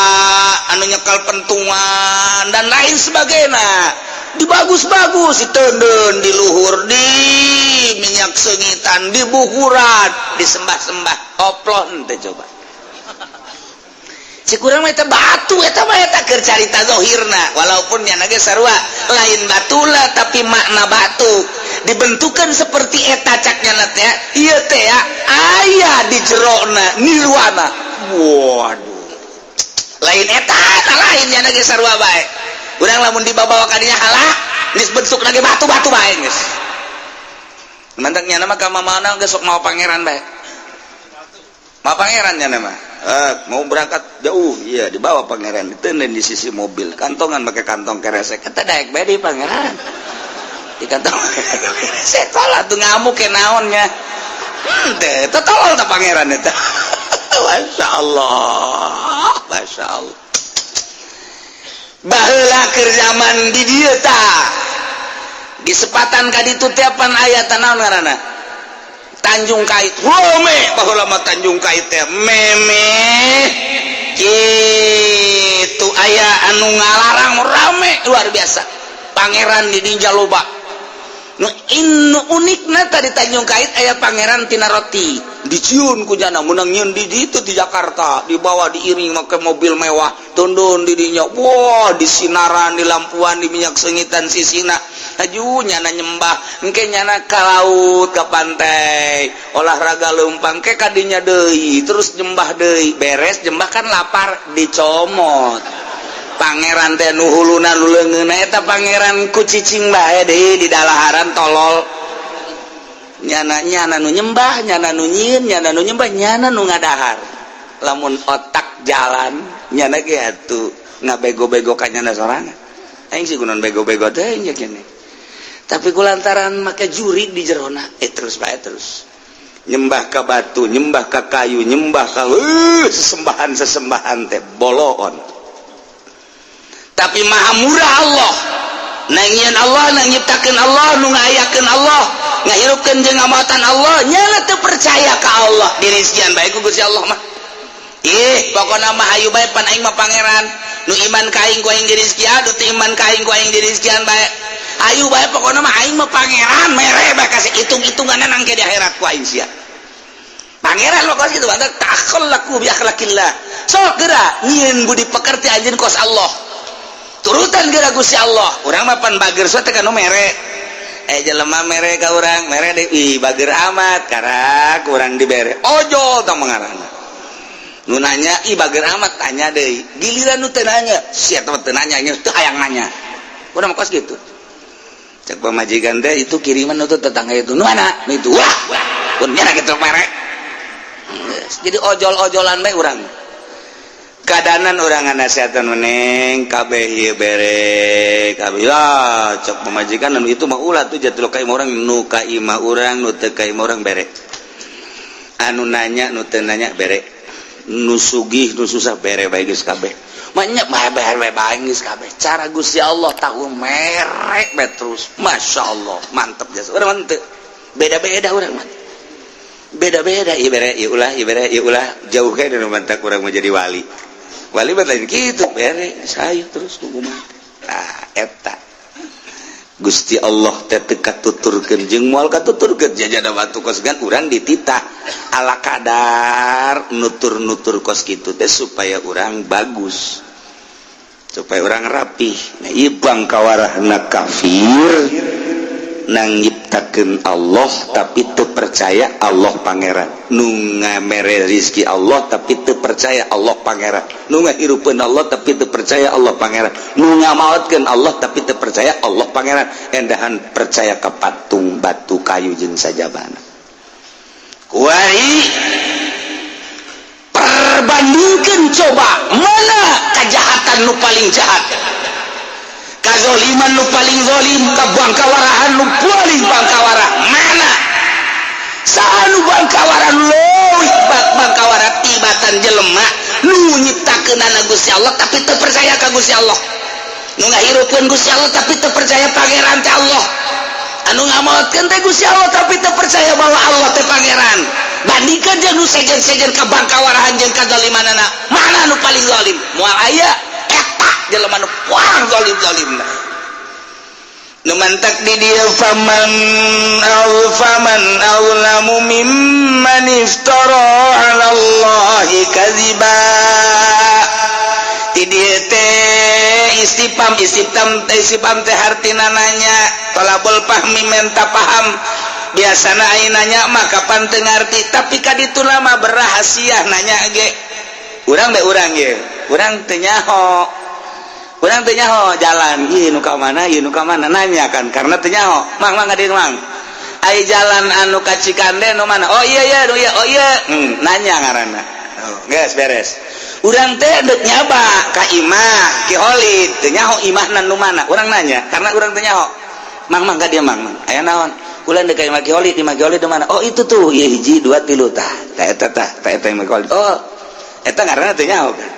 anu nyekal pentungan dan lain sebagainya dibagus-bagus ditendun di luhur di minyak sengitan di bukuran disembah-sembah oplon teh coba cikurang eta batu eta mah eta keur carita zahirna walaupun nya ge sarua lain batula tapi makna batu dibentukan seperti eta caknya teh ieu teh ya aya di jerona nirwana waduh lain eta lain nya ge sarua bae urang lamun dibawa ka dinya halak geus bentuk lagi batu-batu bae geus Mantaknya nama ka mana gesok mau pangeran bae. Mau pangerannya nama. Mau berangkat jauh, iya dibawa pangeran ditenen di sisi mobil, kantongan pakai kantong keresek. Kata daek bae di pangeran. Di kantong keresek lah tuh ngamuk ke naonnya. Teh tolol ta pangeran eta. Masya Allah. Masya Allah. Baheula keur zaman di dieu tah. Disepatan kaditu tiapan ayat naon ngaranna? Tanjung Kait. Rame baheula mah Tanjung Kait teh meme. Kitu aya anu ngalarang rame luar biasa. Pangeran di dinya loba. Nu unikna tadi Tanjung Kait aya pangeran tina roti. Diciun ku jana menang nyeun di ditu di Jakarta, dibawa diiring make mobil mewah, tundun di dinya. Wah, disinaran, di lampuan, di minyak sengitan sisina. Aju nyana nyembah, engke nyana ka laut, ka pantai, olahraga leumpang ke kadinya deui, terus nyembah deui. Beres nyembah kan lapar dicomot. Pangeran teh nu huluna nu leungeunna eta pangeran ku cicing bae deui di dalaharan tolol. Nyana nu nyembah, nyana nu nyieun, nyana nu nyembah, nyana nu ngadahar. Lamun otak jalan, nyana ge atuh ngabego-bego ka nyana sorangan. Aing sih kunaon bego-bego teh nya kene. Tapi kulantaran make juri di jerona, terus bae terus. Nyembah ka batu, nyembah ka kayu, nyembah ka sesembahan teh boloon. Tapi maha murah Allah. Nangieun Allah, nangiptakeun Allah, nu ngayakeun Allah, ngahirupkeun jeung ngamatan Allah, nyana teu percaya ka Allah. Dirizkian bae ku Gusti Allah mah. Pokona mah hayu bae pan aing mah pangeran. Nu iman ka aing ku aing dirizkian, nu teu iman ka aing ku aing dirizkian bae. Hayu bae pokona mah aing mah pangeran, mere bae kasih hitung-hitunganna nangke di akhirat ku aing sia. Pangeran lo kos kitu banget takhallaku bi akhlaqillah. Sok geura nyieun budi pekerti anjeun kos Allah. Turutan geura Gusti Allah. Urang mah pan bager soe teh kanu mere. Jelema mere ka urang, mere deui bager amat karak urang dibere. Ojol tong mengarana. Nu nanya bager amat tanya deui. Giliran nu teu nanya, sia teh teu nanya nya teu hayang nanya. Urang mah kos kitu. Cek pamajikan teh itu kiriman nu tetangga itu. Nu mana? Nu itu. Wah, pun nya kitu mere. Jadi ojol-ojolan bae urang. Kadanan orang nasihatkan meneng kabeh ieu bere kabeh lah cok pemajikan anu itu mah ulah tuh jatuh ka imah urang nu ka imah urang nu teu ka imah urang bere anu nanya nu teu nanya bere nu sugih nu susah bere bae geus kabeh manya bae geus kabeh cara Gusti Allah tahu merek bae terus masyaallah mantep jasa urang mah teu beda-beda urang mah beda-beda ieu bere ieu ulah jauh ke nu mantak urang mau jadi wali batain gitu bere saya terus kumaha eta Gusti Allah teh teu katuturkeun jeung moal katuturkeun jajana batu kos gan urang dititah ala kadar nutur-nutur kos kitu teh supaya urang bagus supaya urang rapih nah ieu bangkawarahna kafir nangiptakeun Allah tapi teu percaya Allah pangeran nu ngamere rizki Allah tapi teu percaya Allah pangeran nu ngahirupkeun Allah tapi teu percaya Allah pangeran nu ngamaotkeun Allah tapi teu percaya Allah pangeran endahan percaya ka patung batu kayu jeung sajabana kuari perbandingkeun coba mana kejahatan nu paling jahat kazoliman nu paling zolim kabangkawarahan nu paling bangkawarah mana saanu bangkawaran leuwih bangkawara tibatan jelema nu nyiptakeunana Gusti Allah tapi teu percaya ka Gusti Allah nu ngahirupkeun Gusti Allah tapi teu percaya pangeran teh Allah anu ngamaotkeun teh Gusti Allah tapi teu percaya bahwa Allah teh pangeran bandingkeun jeung nu sejen-sejen ka bangkawarahan jeung kazolimanana mana nu paling zolim moal aya jelema nu paling zalim-zalimna nu mantak di dieu faman aulamu mimman iftara 'ala Allahi kadziba di dieu teh istifham teh hartina nanya talabul fahmi menta paham biasana aya nanya mah kapan teu ngarti tapi kaditu mah berahasia nanya ge urang ge urang teu nyaho urang teu nyaho jalan ieu nu ka mana nanya kan karena teu nyaho mang ngadieu mang ai jalan anu ka Cikande nu mana oh iya nanya ngaranna geus beres urang teh deuk nyaba ka imah ki Holid teu nyaho imahna nu mana urang nanya karena urang teu nyaho mang ka dia mang aya naon ulah deuk ka imah ki Holid di mana oh itu tuh ieu hiji dua tilu tah eta imah ki Holid oh eta ngaranna teu nyaho kan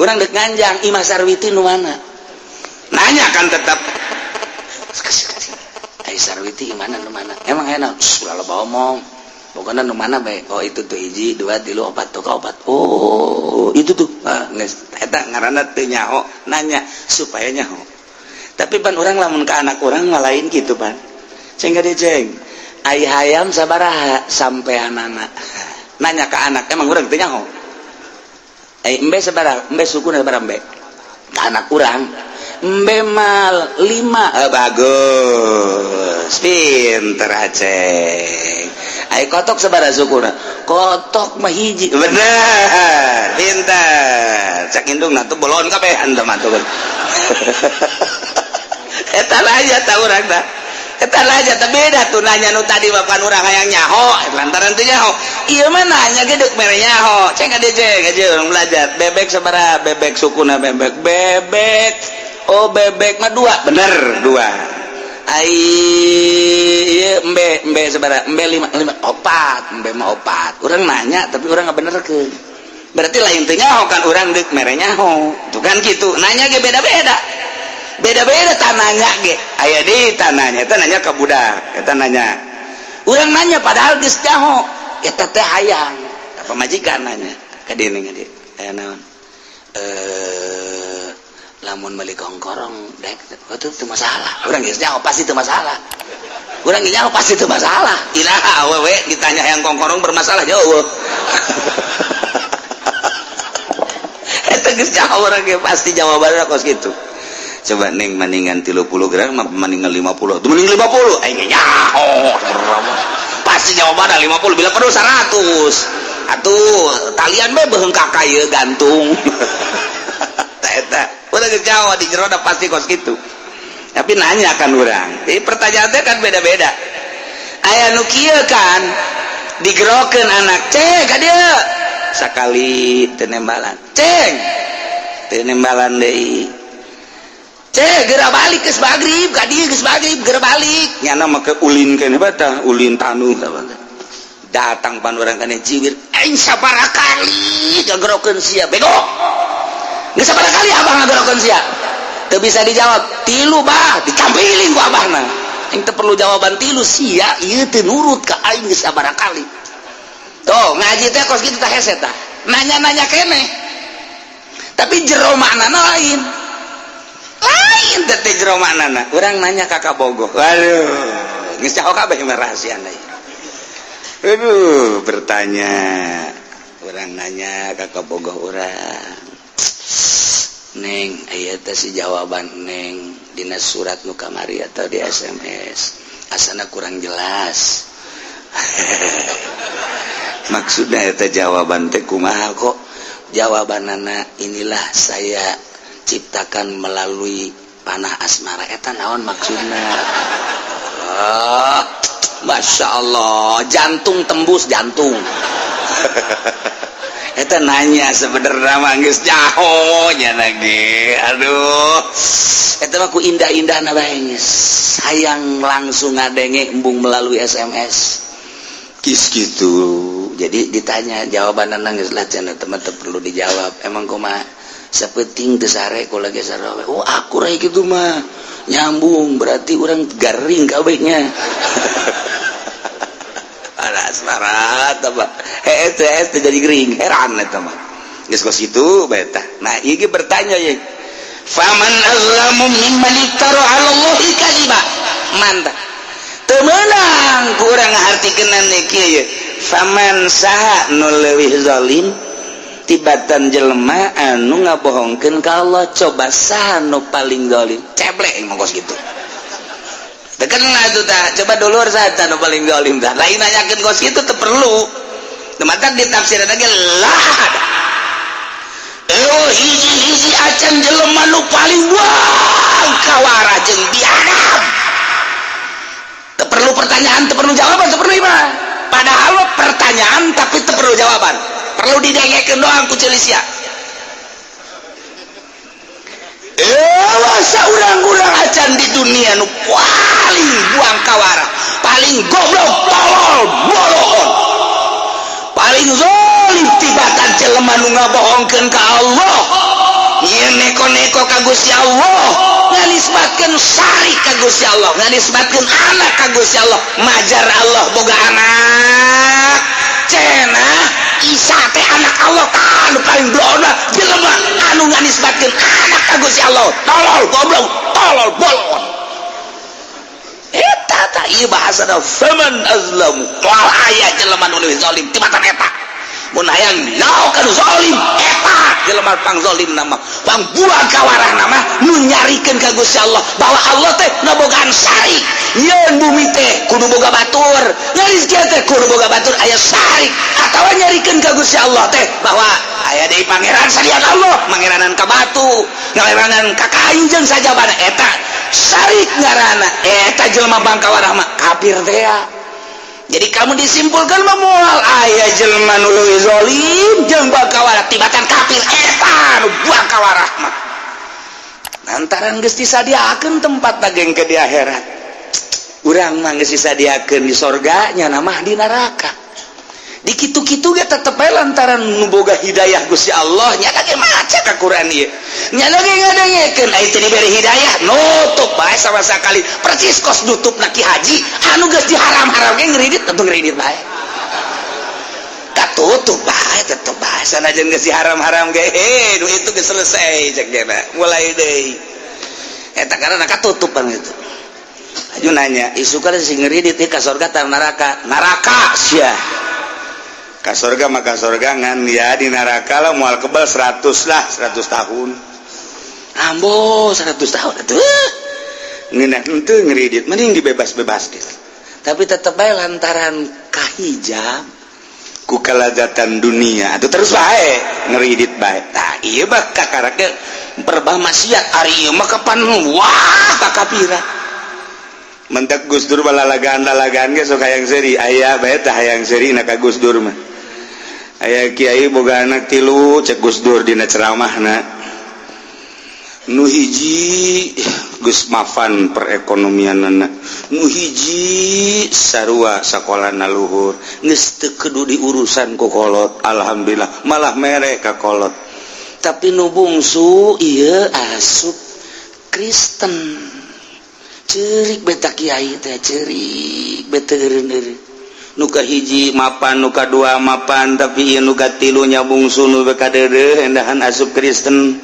urang deuk nganjang imah Sarwiti nu mana nanya kan tetap ai Sarwiti gimana nu mana emang enak ulah loba omong pokoknya nu mana bae oh itu tuh hiji dua tilu opat tuh opat oh itu tuh geus eta ngaranna teu nyaho nanya supaya nyaho tapi pan urang lamun ka anak urang ngalain kitu pan ceng gade ceng ai hayam sabaraha sampeanana nanya ka anak emang urang teu nyaho ai embe sabaraha embe sukuna sabaraha embe ka anak urang embe mal 5 bagus pinter aceng ai kotok sabaraha sukuna kotok mah hiji bener pinter cak indung na tuh bolon kabehan teh mah tuh eta aja tah urang tah eta aja teh beda tuh nanya nu tadi bapan urang hayang nyaho lantaran teu nyaho ieu mah nanya ge deuk mere nyaho ceng ade ceng aja urang belajar bebek sabaraha bebek sukuna bebek oh bebek mah 2 bener 2 ai embe sabaraha embe 5 opat embe mah opat urang nanya tapi urang ngabenerkeun berarti lain teu nyaho kan urang deuk mere nyaho tuh kan kitu nanya ge beda-beda tananya ge aya di tananya eta nanya ka budak eta nanya urang nanya padahal geus nyaho eta teh hayang apa majikan nanya ka dieu ngadi aya naon lamun meuli kongkorong dek itu teu masalah urang geus nyaho pasti teu masalah urang nyaho pasti teu masalah ilaha awewe ditanya yang kongkorong bermasalah jauh eta geus nyaho urang ge pasti jawabanna kos kitu coba ning maningan 30 gram maningan 50 tuh mending 50 aing nyaho pasti jawabanna 50 bila perlu 100 atuh talian be beung kakak gantung eta udah Jawa di jero pasti kos gitu tapi nanya kan urang jadi pertanyaannya kan beda-beda aya nu kieu kan digerokeun anak ceng ka dieu sakali teu nembalan ceng teu nembalan deui ceng geura balik geus magrib ka dieu geus magrib geura balik nyana make ulin keneh bae ulin tanuh datang pan urang kana jiwir aing sabaraha kali gagerokeun sia bego geus sabaraha kali abah ngagerokeun sia teu bisa dijawab 3 bah dicampilin ku abahna aing teu perlu jawaban 3 sia ieu teu nurut ka aing geus sabaraha kali tuh ngaji teh kos kitu tah hese tah nanya-nanya keneh tapi jero maknana lain teh jero maknana urang nanya ka Kabogoh waduh geus jauh kabeh mah rahasiana aduh bertanya urang nanya ka Kabogoh urang Neng aya teh si jawaban Neng dina surat nu kamari atau di SMS asana kurang jelas maksudnya eta jawaban teh kumaha kok jawabanana inilah saya ciptakan melalui panah asmara eta naon maksudna Masya Allah jantung tembus jantung eta nanya sebenarnya manggis jauh nya lagi aduh eta mah ku indah-indahna bae geus hayang langsung ngadenge embung melalui SMS kis gitu jadi ditanya jawabanna geus lah cenah teman-teman perlu dijawab emang kumaha sapenting teu sare ku lagi sarawe oh aku rek kitu mah nyambung berarti urang garing kabehnya asmara apa teu jadi gering heran eta mah geus kos kitu bae tah nah ieu ge bertanya ye faman azlamu mimman iftara 'ala Allahi kadziba mantap teu meunang ku urang ngahartikeun kieu ye faman saha nu leuwih zalim tibatan jelema anu ngabohongkeun ka Allah coba saha nu paling zalim ceblek mah kos kitu tekan lah itu tak coba dulur saja nu paling zalim dah lain nanyakeun kos itu teu perlu teman-teman ditafsiran lagi lah hiji acan jelema nu paling wah kawara jeung biadab teu perlu pertanyaan, teu perlu jawaban, teu perlu iman. Padahal pertanyaan tapi teu perlu jawaban. Perlu didengekeun doang ku Celisia. Masa urang-urang acan di dunia nu paling buang kawara, paling goblok, tolol, bolon, paling zalim tibatan jelema nu ngabohongkeun ka Allah, nyeun neko-neko ka Gusti Allah, nganisbatkeun syarik ka Gusti Allah, nganisbatkeun anak ka Gusti Allah, majar Allah boga anak, cenah Isa teh anak Allah anu paling blona jelema anu nganisbatkeun anak ka Gusti Allah, tolol goblok, tolol bolon. Eta tah ieu bahasana faman azlamu, moal aya jelema nu leuwih zalim tibatan eta. Mun hayang naokeun zalim eta jelema pang zalim nama, pang buang kawarah nama nu nyarikeun ka Gusti Allah bahwa Allah teh ngabogaan syarik. Yeun bumi teh kudu boga batur, ngarizkian teh kudu boga batur aya syarik, atawa nyarikeun ka Gusti Allah teh bahwa aya deui pangeran salian Allah, mangeranan ka batu, ngalerangan ka kayu jeung sajabana eta syarik ngaranna. Eta jelema bangkawarah mah kafir teh. Jadi kamu disimpulkan moal aya jelema nu leuwih zalim jeung bangkawarah tibatan kafir eta nu bangkawarah mah. Lantaran geus disadiakeun tempat dageng ke di akhirat. Urang mah geus disadiakeun di sorga nya mah di neraka. Di kitu-kitu ge tetep bae lantaran nu boga hidayah Gusti Allah nya ge maca ka Quran ieu. Nya ge ngadengekeun aya teh dibere hidayah nutup bae sama sakali percis kos nutupna Ki Haji anu geus diharam-haram ge ngeureudit tentu ngeureudit bae. Katutup bae tetep bae sanajan geus diharam-haram ge nu itu geus selesai cek jana mulai deui. Eta karana katutupan gitu. Aju nanya, isu kada sing ngeureudit ka surga ta neraka? Neraka sia. Ka surga mah ka surga ngan ya di neraka lah moal kebal 100 lah 100 tahun. Ambo 100 tahun atuh. Ngeunah henteu ngeureudit mending dibebas-bebas gitu. Tapi tetep bae lantaran kahijab ku kalazatan dunia atuh terus bae ngeureudit bae. Tah ieu mah kakarake perbah maksiat ari ieu mah kapan wah kakapiran. Mentak Gus Dur balalagaan-lalagaan ge sok hayang seuri aya bae tah hayang seuri na ka Gus Dur mah. Aya kiai boga anak 3 cek Gus Dur dina ceramahna. Nu hiji geus mafan perekonomianna. Nu hiji sarua sakolana luhur. Geus teu kudu diurusan ku kolot. Alhamdulillah malah mere ka kolot. Tapi nu bungsu ieu asup Kristen. Cerik beta kiai teh cerik beta eureun-eureun. Nu kahiji mapan, nu kadua mapan, tapi ieu nu katilu nya bungsu nu bekadeureuh endahan asup Kristen.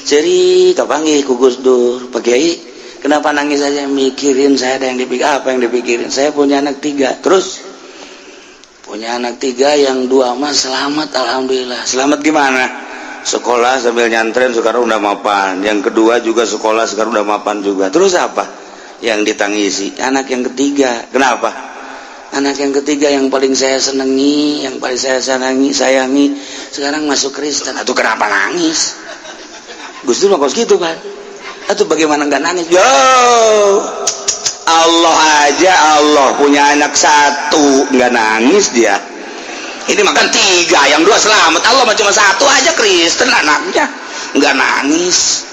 Cerik kapanggih ku Gus Dur, Pak Kiai, kenapa nangis saja mikirin saya ada yang dipikir apa yang dipikirin? Saya punya anak 3. Terus punya anak 3 yang 2 mah selamat alhamdulillah. Selamat gimana? Sekolah sambil nyantren sekarang udah mapan. Yang kedua juga sekolah sekarang udah mapan juga. Terus apa? Yang ditangisi anak yang ketiga. Kenapa? Anak yang ketiga yang paling saya senangi, yang paling saya sayangi sekarang masuk Kristen. Atuh kenapa nangis? Gus Dur mah kos gitu kan. Atuh bagaimana enggak nangis? Yo, Allah aja Allah punya anak 1 enggak nangis dia. Ini makan 3, yang 2 selamat. Allah mah cuma 1 aja Kristen anaknya enggak nangis.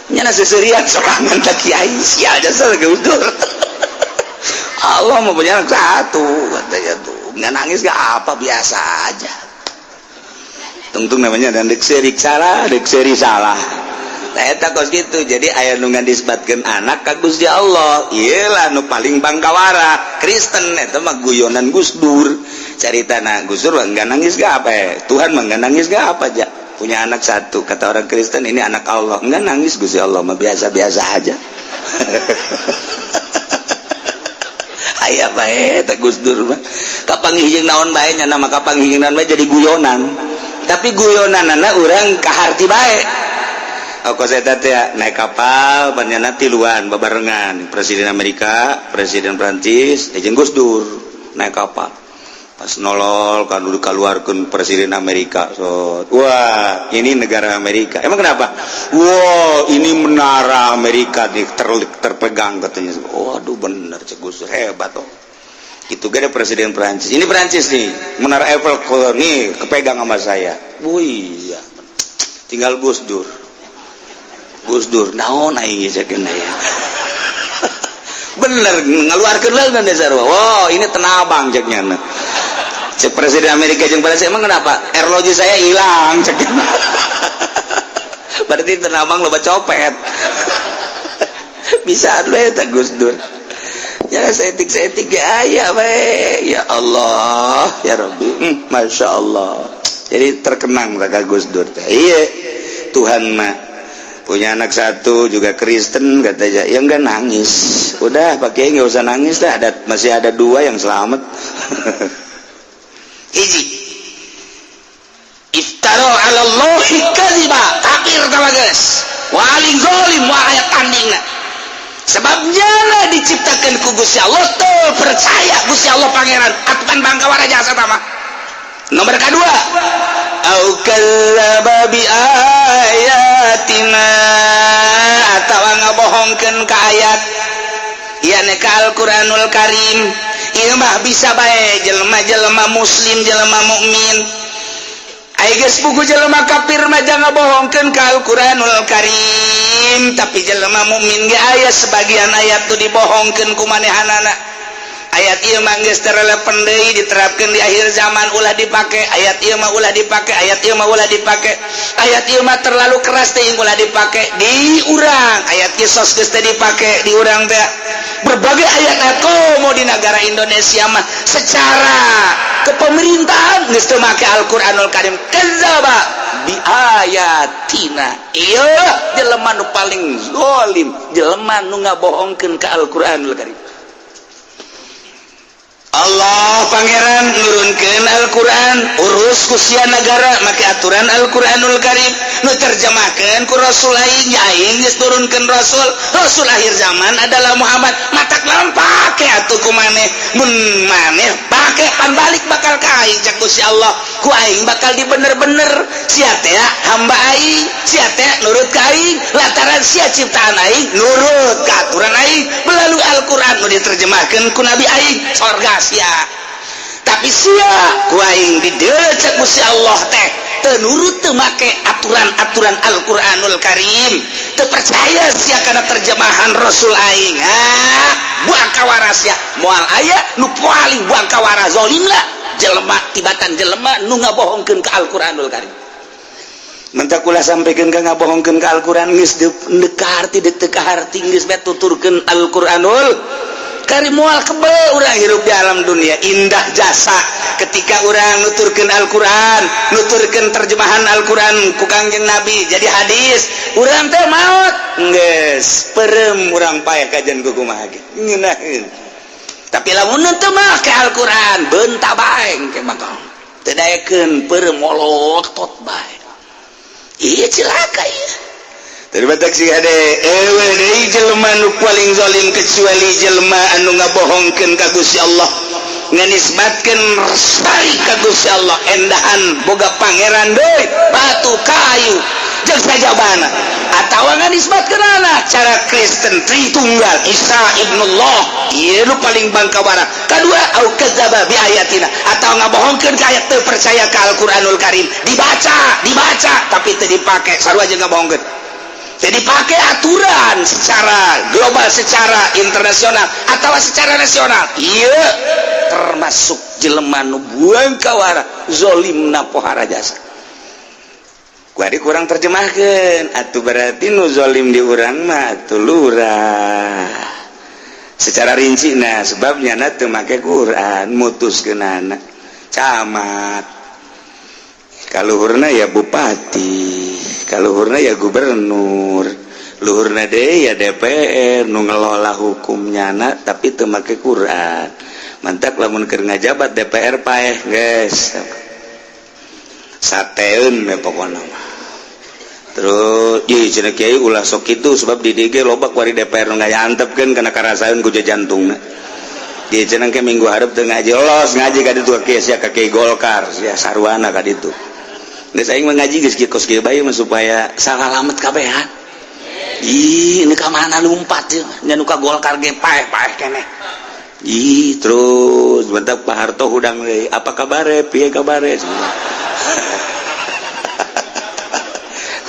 Nyana seserian sorangan tak kiai sial jasa Gus Dur. Allah mau punya anak 1 katanya tuh nggak nangis gak apa biasa aja. Tungtung namanya dan dek seri salah. Nah eta kos gitu. Jadi aya nu ngandisbatkeun anak ka Gusti Allah. Iyalah nu paling bangkawara Kristen eta mah guyonan Gus Dur. Caritana Gus Dur enggak nangis gak apa Tuhan mah enggak nangis gak apa aja. Punya anak 1 kata orang Kristen ini anak Allah. Enggak nangis Gusti Allah mah biasa-biasa aja. Aya bae teh Gus Dur mah. Kapanggih naon bae nya nama kapanggihan bae jadi guyonan. Tapi guyonanna urang kaharti bae. Kos eta teh naik kapal banyak tiluan babarengan Presiden Amerika, Presiden Prancis, jeung Gus Dur naik kapal. pas nolol kan udah keluarkan presiden Amerika. So, wah ini negara Amerika. Emang kenapa? Wah ini menara Amerika nih terpegang katanya. Waduh bener Cek Gus Dur hebat toh. Itu gak ada presiden Perancis. Ini Perancis nih, menara Eiffel nih kepegang sama saya. Wih ya. Tinggal Gus Dur. Gus Dur naon aing cekeun ya. Bener ngeluarkeun leungeun dasar. Wow ini tenabang ceknya. Cek presiden Amerika jeung Perancis emang kenapa? Airlogi saya hilang cek. Berarti tenabang loba copet. Bisa we eta Gus Dur. Ya seetik ya aya we. Ya Allah, ya Rabbi. Masya Allah. Jadi terkenang kata Gus Dur. Iya. Tuhan mah punya anak satu juga Kristen katanya. Ya enggak nangis. Udah pakai enggak usah nangis dah. Masih ada 2 yang selamat. Hiji iftara ala Allahi kadziba kafir tama geus wali zalim wa ayat tandingna sebabnya lah diciptakan ku Gusti Allah tuh percaya Gusti Allah pangeran atukan bangkawara jasa tama. Nomor kedua au kadzdzaba bi ayatina atawa ngabohongkeun ka ayat ieu ka Al-Qur'anul Karim. Ieu mah bisa bae jelema-jelema muslim, jelema mukmin. Ai geus buku jelema kafir mah jangan bohongkeun ka Al-Qur'anul Karim, tapi jelema mukmin ge aya sebagian ayat tu dibohongkeun ku manehanana. Ayat ieu mah geus terelepan deui diterapkeun di akhir zaman ulah dipake. Ayat ieu mah ulah dipake, ayat ieu mah ulah dipake. Ayat ieu mah terlalu keras teh ulah dipake di urang. Ayat ieu sos geus teh dipake di urang teh. Berbagai ayat komo di negara Indonesia mah secara kepemerintahan geus teu make Al-Qur'anul Karim. Kadzdzaba bi ayatina. Ieu jelema nu paling zalim, jelema nu ngabohongkeun ka Al-Qur'anul Karim. Allah pangeran nurunkeun Al-Quran urus ku sia negara make aturan Al-Quranul Karim nu terjemahkeun ku Rasul aing aing geus turunkeun Rasul akhir zaman adalah Muhammad matak lawan pake atuh ku maneh mun maneh pake pan balik bakal ka aing cek Gusti Allah ku aing bakal dibener-bener sia teh hamba aing sia teh nurut ka aing lantaran sia ciptaan aing nurut ka aturan aing melalui Al-Quran nu diterjemahkeun ku Nabi aing sorga sia tapi sia ku aing di dieu cek Gusti Allah teh teu nurut teu make aturan-aturan Al-Qur'anul Karim teu percaya sia kana terjemahan Rasul aing buang kawara sia moal aya nu paling buang kawara zalim lah jelema tibatan jelema nu ngabohongkeun ka Al-Qur'anul Karim. Mentak ulah sampaikan ka ngabohongkeun ka Al-Qur'an geus deuk ka harti deuk teu ka harti geus bae tuturkeun Al-Qur'anul Karim moal kebal urang hirup di alam dunia indah jasa ketika urang nuturkeun Al-Qur'an nuturkeun terjemahan Al-Qur'an ku Kangjeng Nabi jadi hadis urang teh maot geus peureum urang paeh kajian ku kumaha ge ngeunaheun tapi lamun teu make Al-Qur'an beunta bae engke maka teu daekeun peureum molot tot bae ieu cilaka ieu. Terbatak si ade ewe deui jelema nu paling zalim kecuali jelema anu ngabohongkeun ka Gusti Allah nganisbatkeun sari ka Gusti Allah endahan boga pangeran deui batu kayu jeung sajabana atawa nganisbatkeun anak cara Kristen Tritunggal Isa ibnullah ieu nu paling bangkawara kadua au kadzdzaba bi ayatina atawa ngabohongkeun ka ayat teu percaya ka Al-Qur'anul Karim dibaca tapi teu dipake sarua jeung ngabohongkeun jadi pakai aturan secara global, secara internasional atau secara nasional. Iya, termasuk jelema nu buang kawara zalimna pohara jasa. Kuari kurang terjemahkeun, atuh berarti nu zalim di urang mah atuh lurah. Secara rinci nah sebabnya na teu make Quran mutuskeunana camat. Kaluhurna ya bupati, kaluhurna ya gubernur, luhurna deui ya DPR nu ngelola hukumnya tapi teu make Quran. Mantak lamun keur ngajabat DPR paeh geus. Sateun we pokona mah. Terus ieu cenah kiai ulah sok kitu sebab di DG loba kuari DPR nu ngayantepkeun kana karasaeun ku jantungna. Dia cenang ke minggu harap teu ngaji los ngaji ka ditu ka Kiai Golkar sia sarwana ka ditu. Geus aing mah ngaji geus kieu kos kieu bae mah supaya salalamet kabehan. Ih, ini ka mana lumpat ya? Nya nu ka Golkar ge paeh keneh. Ih, terus bentak Pak Harto hudang deui. Apa kabare? Piye kabare?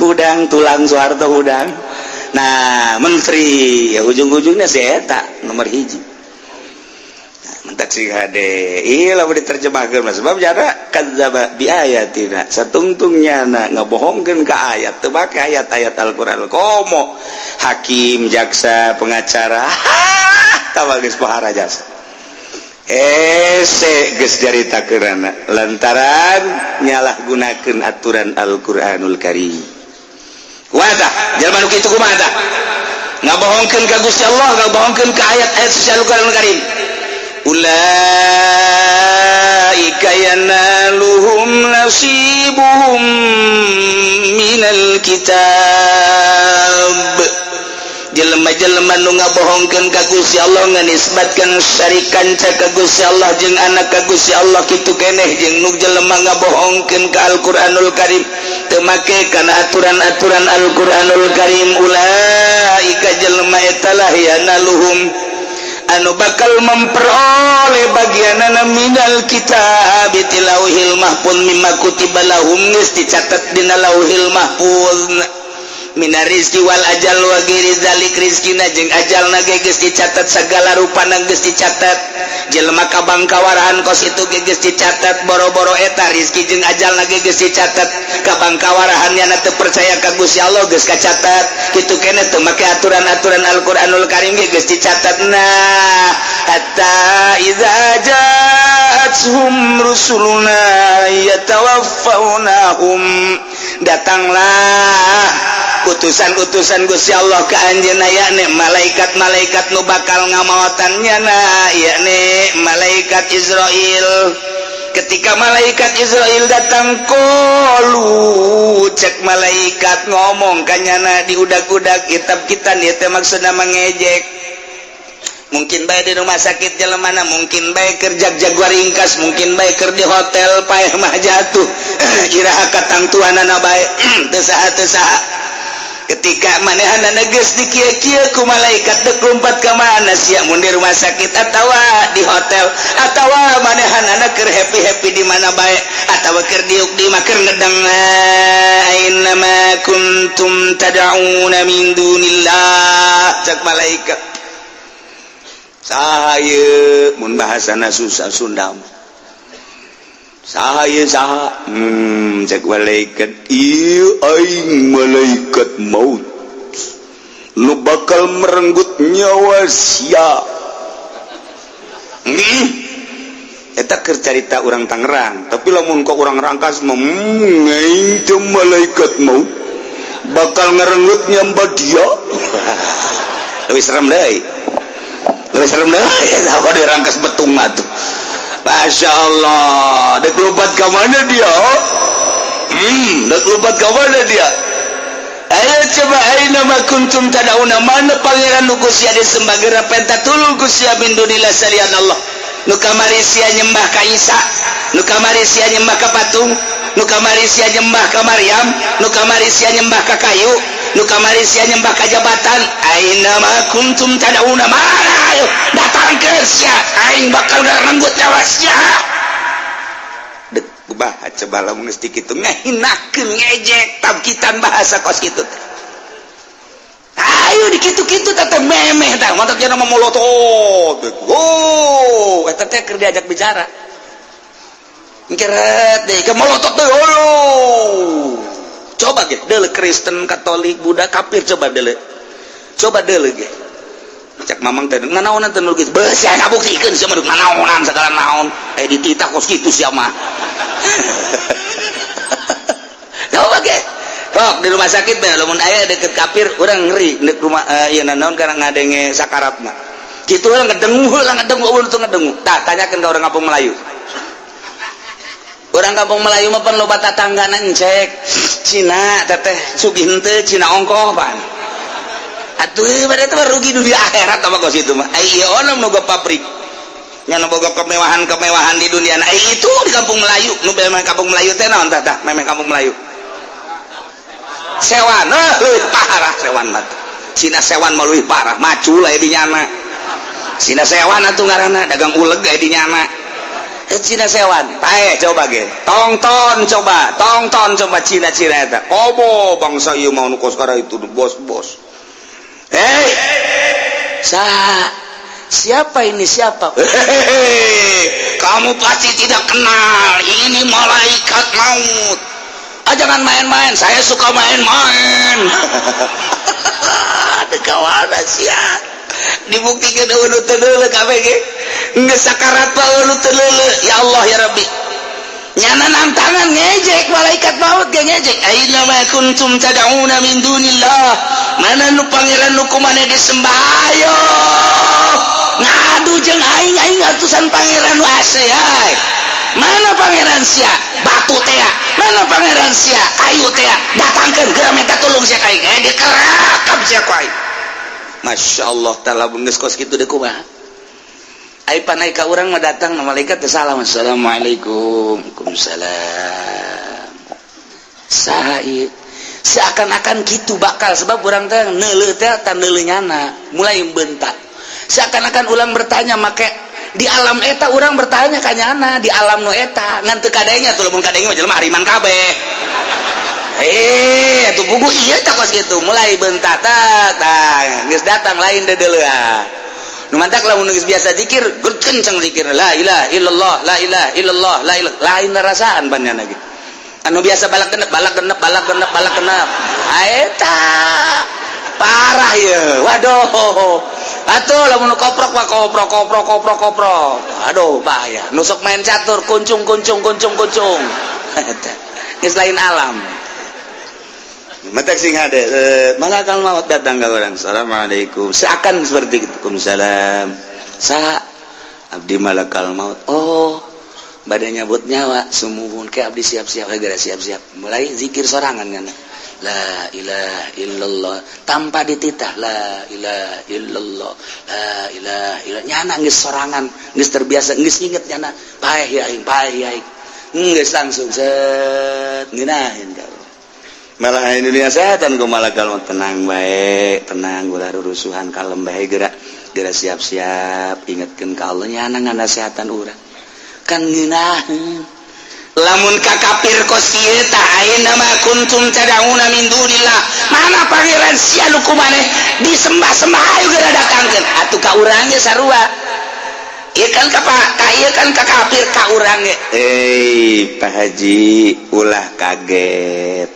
Hudang tulang Soeharto hudang. Nah, menteri ya ujung-ujungnya si eta nomor hiji. Mentak si hade ilah diterjemahkan sebab jara kadzaba bi ayatina satungtungnya ngabohongkeun ka ayat teu make ayat-ayat Al-Qur'an komo hakim jaksa pengacara tawa geus pahara jasa geus jaritakeurana lantaran nyalahgunakeun aturan Al-Qur'anul Karim kumaha jalma nu kitu kumaha tah ngabohongkeun ka Gusti Allah ngabohongkeun ka ayat-ayat Al-Qur'anul Karim ulaika yanaluhum nasibuhum minal kitab jelema-jelema nu ngabohongkeun ka Gusti Allah nganisbatkeun syarikan ka Gusti Allah jeung anak ka Gusti Allah kitu keneh jeung nu jelema ngabohongkeun ka Al-Qur'anul Karim teu make kana aturan-aturan Al-Qur'anul Karim ulaika jelema eta lah yanaluhum anu bakal memperoleh bagianana minal kitab tilauhil mahfuz mimma kutiba lahum geus dicatat dina lauhil mahfuz minar rizki wal ajal wa ghairi zalik rizkina jeung ajalna ge geus dicatat sagala rupana geus dicatat jelema kabangkawarahan kos itu ge geus dicatat boro-boro eta rizki jeung ajalna ge geus dicatat kabangkawarahannya teu percaya ka Gusti Allah geus kacatat kitu keneh teu make aturan-aturan Al-Qur'anul Karim ge geus dicatat nah hatta idza ja'atuhum rusuluna yatawaffawnahum datanglah utusan-utusan Gusti Allah ka anjeunna yakni malaikat-malaikat nu bakal ngamaotannya na yakni malaikat Israil ketika malaikat Israil datang qalu cek malaikat ngomong kanyana di udak-udak kitab kita ieu teh maksudna mangejek mungkin bae di rumah sakit jelemana mungkin bae kerja jaguar ringkas mungkin bae keur di hotel paeh mah jatuh iraha katangtuanana bae teu saha ketika manehanana geus dikieu-kieu ku malaikat teu lompat ka mana sia mun di rumah sakit atawa di hotel atawa manehanana keur happy-happy di mana bae atawa keur diuk di mah keur ngedeng aina ma kuntum tad'una min dunillah cek malaikat sahaya mun bahasana susah Sunda sahaya saha cek malaikat ieu aing malaikat maut nu bakal merenggut nyawa sia eta keur carita urang Tangerang tapi lamun ka urang Rangkas mah aing teh malaikat maut bakal ngarenggut nyawa dia leuwih serem deui apa di Rangkas betung atuh Masya Allah dek lompat ke mana dia dek lompat ke mana dia ayo coba aina ma kuntum tadauna mana pangeran nu Gusti disembah geura pentatulul Gusti min dunillah salian Allah nu kamari sia nyembah ka Isa nu kamari sia nyembah ka patung nu kamari sia nyembah ka Maryam nu kamari sia nyembah ka kayu nu kamari sia nyembah ka jabatan aina ma kuntum tadauna mana ayo datang ke sia aing bakal ngarenggut nyawa sia dek baca bala mun geus kitu ngahinakeun ngejek tabkitan bahasa kos kitu ayo di kitu-kitu teh memeh tah montok cenah mamolotot eta teh keur diajak bicara ngeret deui ke molotot teh coba ge deuleu Kristen Katolik Buddha kafir coba deuleu ge cek mamang teh nganaonan teh nu kitu beus sia ngabuktikeun sia mah nganaonan sagala naon dititah kos kitu sia mah coba ge tok di rumah sakit teh lamun aya deket kafir urang ngeri deuk rumah ieu naon kana ngadenge sakaratna kitu urang ngedengu ulun teu ngedengu tah tanyakeun ka urang kampung Melayu orang kampung Melayu mah pan loba tatanggana encek Cina teteh sugih henteu Cina ongkoh pan atuh bade teh rugi dunia akhirat apa kos itu mah ai ieu onom nu pabrik nyana boga kemewahan di dunia. Nah itu di kampung Melayu, nu memang kampung Melayu teh naon tah memang kampung Melayu. Sewan, leuwih parah sewan mah. Cina sewan mah leuwih parah, macul aya di nyana. Cina sewan atuh ngaranna dagang uleg aya di nyana. Cina sewan, tae coba ge. Tonton coba Cina-Cina eta. Obo bangsa ieu mah nu koskara itu bos-bos. Hei. Siapa ini siapa? Kamu pasti tidak kenal. Ini malaikat maut. Jangan main-main. Saya suka main-main. Kawan sia. Dibuktikan ulu teu kabeh ge. Geus sakarat pa ulu teu. Ya Allah ya Rabbi. Nyana nantangan ngejek malaikat maut ge ngejek. Aina ma kuntum tad'una min dunillah. Mana nu pangeran nu kumaneh disembah ayo. Ngadu jeung aing atusan pangeran nu ase ay. Mana pangeran sia? Batu teh. Mana pangeran sia? Kayu teh. Datangkeun geura minta tulung sia ka aing. Dikerakap sia ku aing. Masyaallah taala geus kos kitu deuk kumaha. Ai panai ka urang mah datang malaikat teh salam. Assalamualaikum. Waalaikumsalam. Saha seakan-akan gitu bakal sebab urang teh neuleuh teh tan neuleuh nyana mulai bentak. Seakan-akan ulang bertanya make di alam eta urang bertanya ka nyana di alam nu eta ngan teu kadenya tuh lamun kadenya mah jelema hariman kabeh. Atuh bugu ieu tah kos kitu mulai bentak tah geus datang lain dedeuleuh. Nu mantak lamun geus biasa zikir kenceng zikir la ilaha illallah la ilaha illallah la ilaha lain rasaan panjana gitu. Anu biasa balak genep eta parah ya. Waduh atuh lamun koprok aduh bahaya. Nusuk main catur kuncung geus lain alam. Matak sing hade malaikat maut datang ka urang. Assalamualaikum. Seakan seperti itu. Waalaikumsalam. Saha abdi malaikat maut. Oh badai nyabut nyawa sumuhun ke abdi siap-siap gara siap-siap mulai zikir sorangan kan la ilaha illallah tanpa dititah la ilaha illallah la ilaha illallah nyana geus sorangan geus terbiasa geus inget nyana paeh ya aing geus langsung set ngeunaheun ka malah dunia setan ku malaikat tenang bae tenang ulah rurusuhan kalem bae geura siap-siap ingetkeun ka Allah nyana nganasehatan urang kan ngeunaheun lamun ka kafir kos ieu tah ayeuna ma kuntum tad'una min dunillah mana pangeran sia nu kumaneh disembah-sembah ayo geura datangkeun atuh ka urang ge sarua ieu kan ka kafir ka urang ge Pak Haji ulah kaget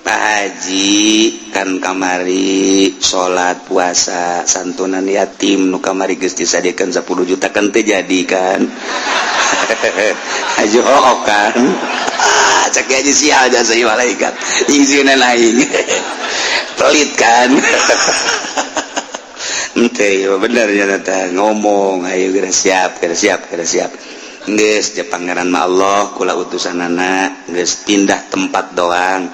Pak Haji kan kamari salat puasa santunan yatim nu kamari geus disadiekeun 10 juta kan teu jadi kan Haji kan cek aja sial jasa malaikat izinin aing pelit kan ente bener ya nata ngomong ayo geura siap geus je pangeran mah Allah kula utusanana geus pindah tempat doang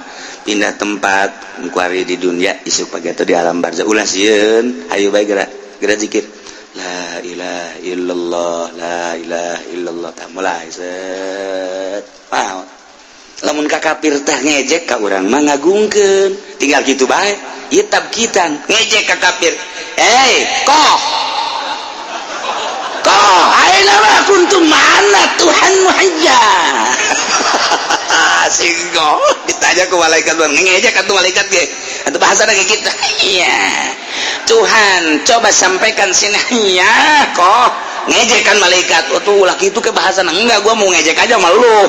pindah tempat kuari di dunia isu pagi atau di alam barzah ulah sieun ayo bae geura zikir la ilaha illallah la ilaha illallah tah mulai set wow. Lamun ka kafir tah ngejek ka urang mah ngagungkeun tinggal kitu bae ieu tabkitan ngejek ka kafir koh ayeuna mah kuntum mana Tuhan muhajja singgo ditanya ku malaikat ngejek atuh malaikat ge atuh bahasana ge kitu iya Tuhan coba sampaikan sini ya kok ngejekan malaikat tuh ulah gitu ke bahasana enggak gua mau ngejek aja sama lu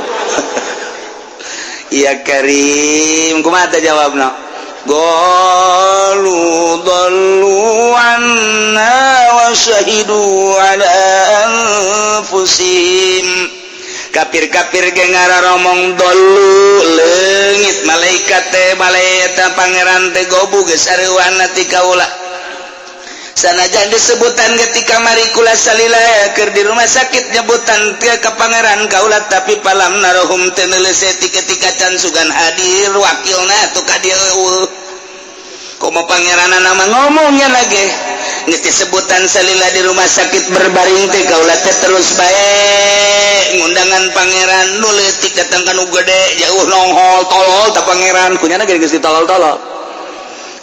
iya Karim kumaha jawabna qalu dallu anna wa syahidu ala anfusihim kafir-kafir ge ngararomong dolu leungit malaikat teh malaeta pangeran teh gobu geus sareuwana ti kaula sanajan disebutan ketika mari kula salila keur di rumah sakit nyebutan teu ka pangeran kaula tapi palam narohum teu neuleus ketika can sugan hadir wakilna atuh ka dieu kumaha pangeranna nama ngomongnya lagi geus disebutan salila di rumah sakit berbaring teh kaula teh terus bae ngundangan pangeran nu leutik datang ka nu gede jauh nongol tolol ta pangeran kunyana geus ditolol-tolol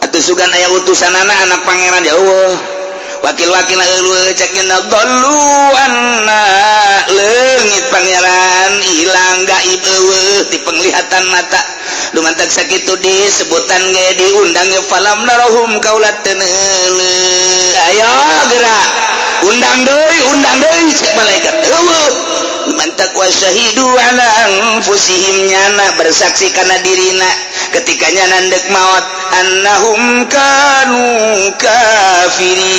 atuh sugan aya utusanana anak pangeran jauh wakil-wakil cekna dallu anna leungit pangeran ilang gaib eueuh di penglihatan mata dumantak sakitu disebutan ge diundang ge falam narahum kaulat teneule ayo gerak undang deui cek malaikat eueuh dumantak wasyahidu ala anfusihim nyana bersaksi kana dirina ketika nyana dek maut annahum kanu kafirin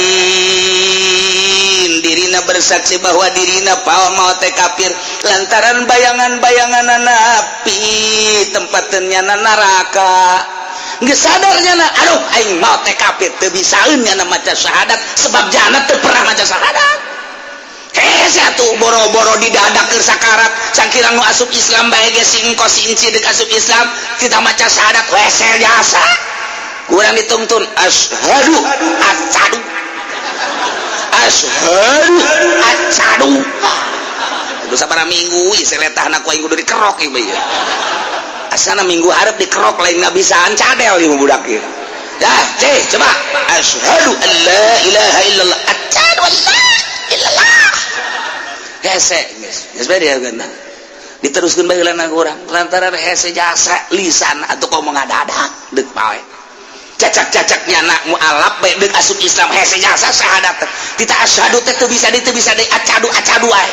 dirina bersaksi bahwa dirina mau teh kafir lantaran bayangan-bayangan api tempatnya neraka geus sadar nyana aduh aing mau teh kafir teu bisaeun nyana maca syahadat sebab jana teu pernah maca syahadat hese atuh boro-boro didadak keur sakarat sakira nu asup Islam bae ge singko sinci deuk asup Islam kita maca syahadat wese jasa urang dituntun asyhadu acadu udah sabaraha minggu ieu seletahna ku aing kudu dikerok ieu bae asana minggu hareup dikerok lain ngabisaan cadel ieu budak ieu dah coba asyhadu an la ilaha illallah acadu an la illallah hese geus bae dia geunan diteruskeun bae heulana urang lantaran hese jasa lisan atuh ngomong ngadadak deuk bae cacak-cacaknya anak mualaf bae deuk asup Islam hese jasa syahadat kita asyhadu teh teu bisa deui acadu wae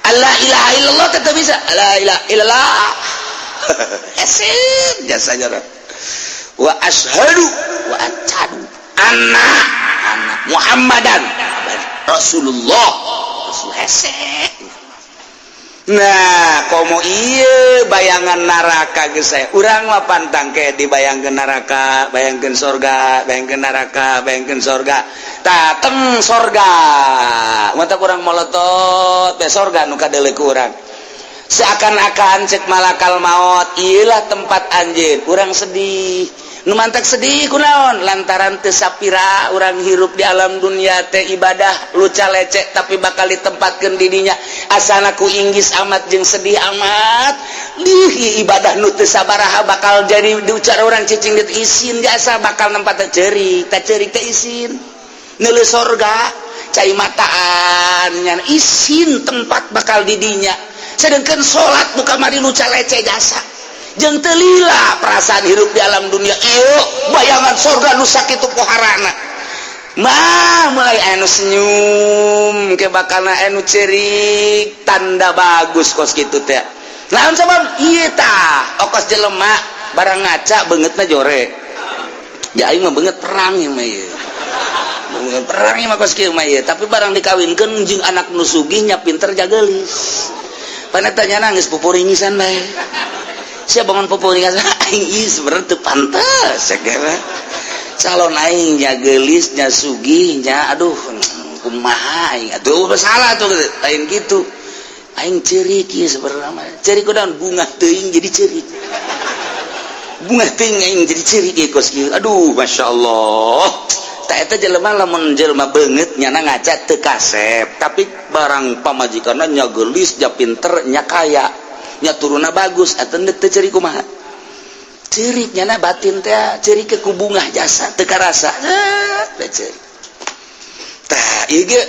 Allah ilaha illallah teh teu bisa la ilaha illallah hese jasanya wa asyhadu wa acadu anna Muhammadan Rasulullah hese nah komo ieu bayangan neraka geus saya urang mah pantang ke dibayangkeun neraka bayangkeun surga bayangkeun neraka bayangkeun surga tateng surga mata urang molotot teh surga nu kadeuleuk ku urang seakan-akan cek malakal maut ieulah tempat anjeun urang sedih nu mantak sedih kunaon lantaran teu sapira urang hirup di alam dunia teh ibadah luca lecek tapi bakal ditempatkeun di dinya asana ku inggis amat jeung sedih amat lih ibadah nu teu sabaraha bakal jadi diucar urang cicing dit isin jasa bakal nempat teh ceurik teh isin neuleuh surga cai mataan nya isin tempat bakal di dinya sedengkeun salat nu kamari luca lecek jasa jeung teu lila perasaan hirup di alam dunia ieu bayangan surga nu sakitu poharana mah mulai anu senyum ke bakalna anu ceurik tanda bagus kos kitu teh naon sabab ieu tah okos jelema barang ngaca beungeutna jore ya aing mah beungeut perang ieu mah ieu beungeut perang ieu mah kos kieu mah ieu tapi barang dikawinkeun jeung anak nu sugih nya pinter jageulis panetanya nangis pupuringisan bae sia bangun pupuringan aing ieu sebenarnya teu pantes segala calon aing nya geulis nya sugih nya aduh kumaha aing atuh salah tuh lain gitu aing ceurik ieu sebenarnya mah ceurik kunaon bunga teuing jadi ceurik bunga teuing aing jadi ceurik ieu kos kieu aduh masyaallah tah eta jelema lamun jelema beungeut nya ngaca teu kasep tapi barang pamajikanna nya geulis nya pinter nya kaya nya turuna bagus atuh teu ceurik kumaha ceurik nya batin teh ceurik ke ku bungah jasa teu karasa teh ceurik tah ieu ge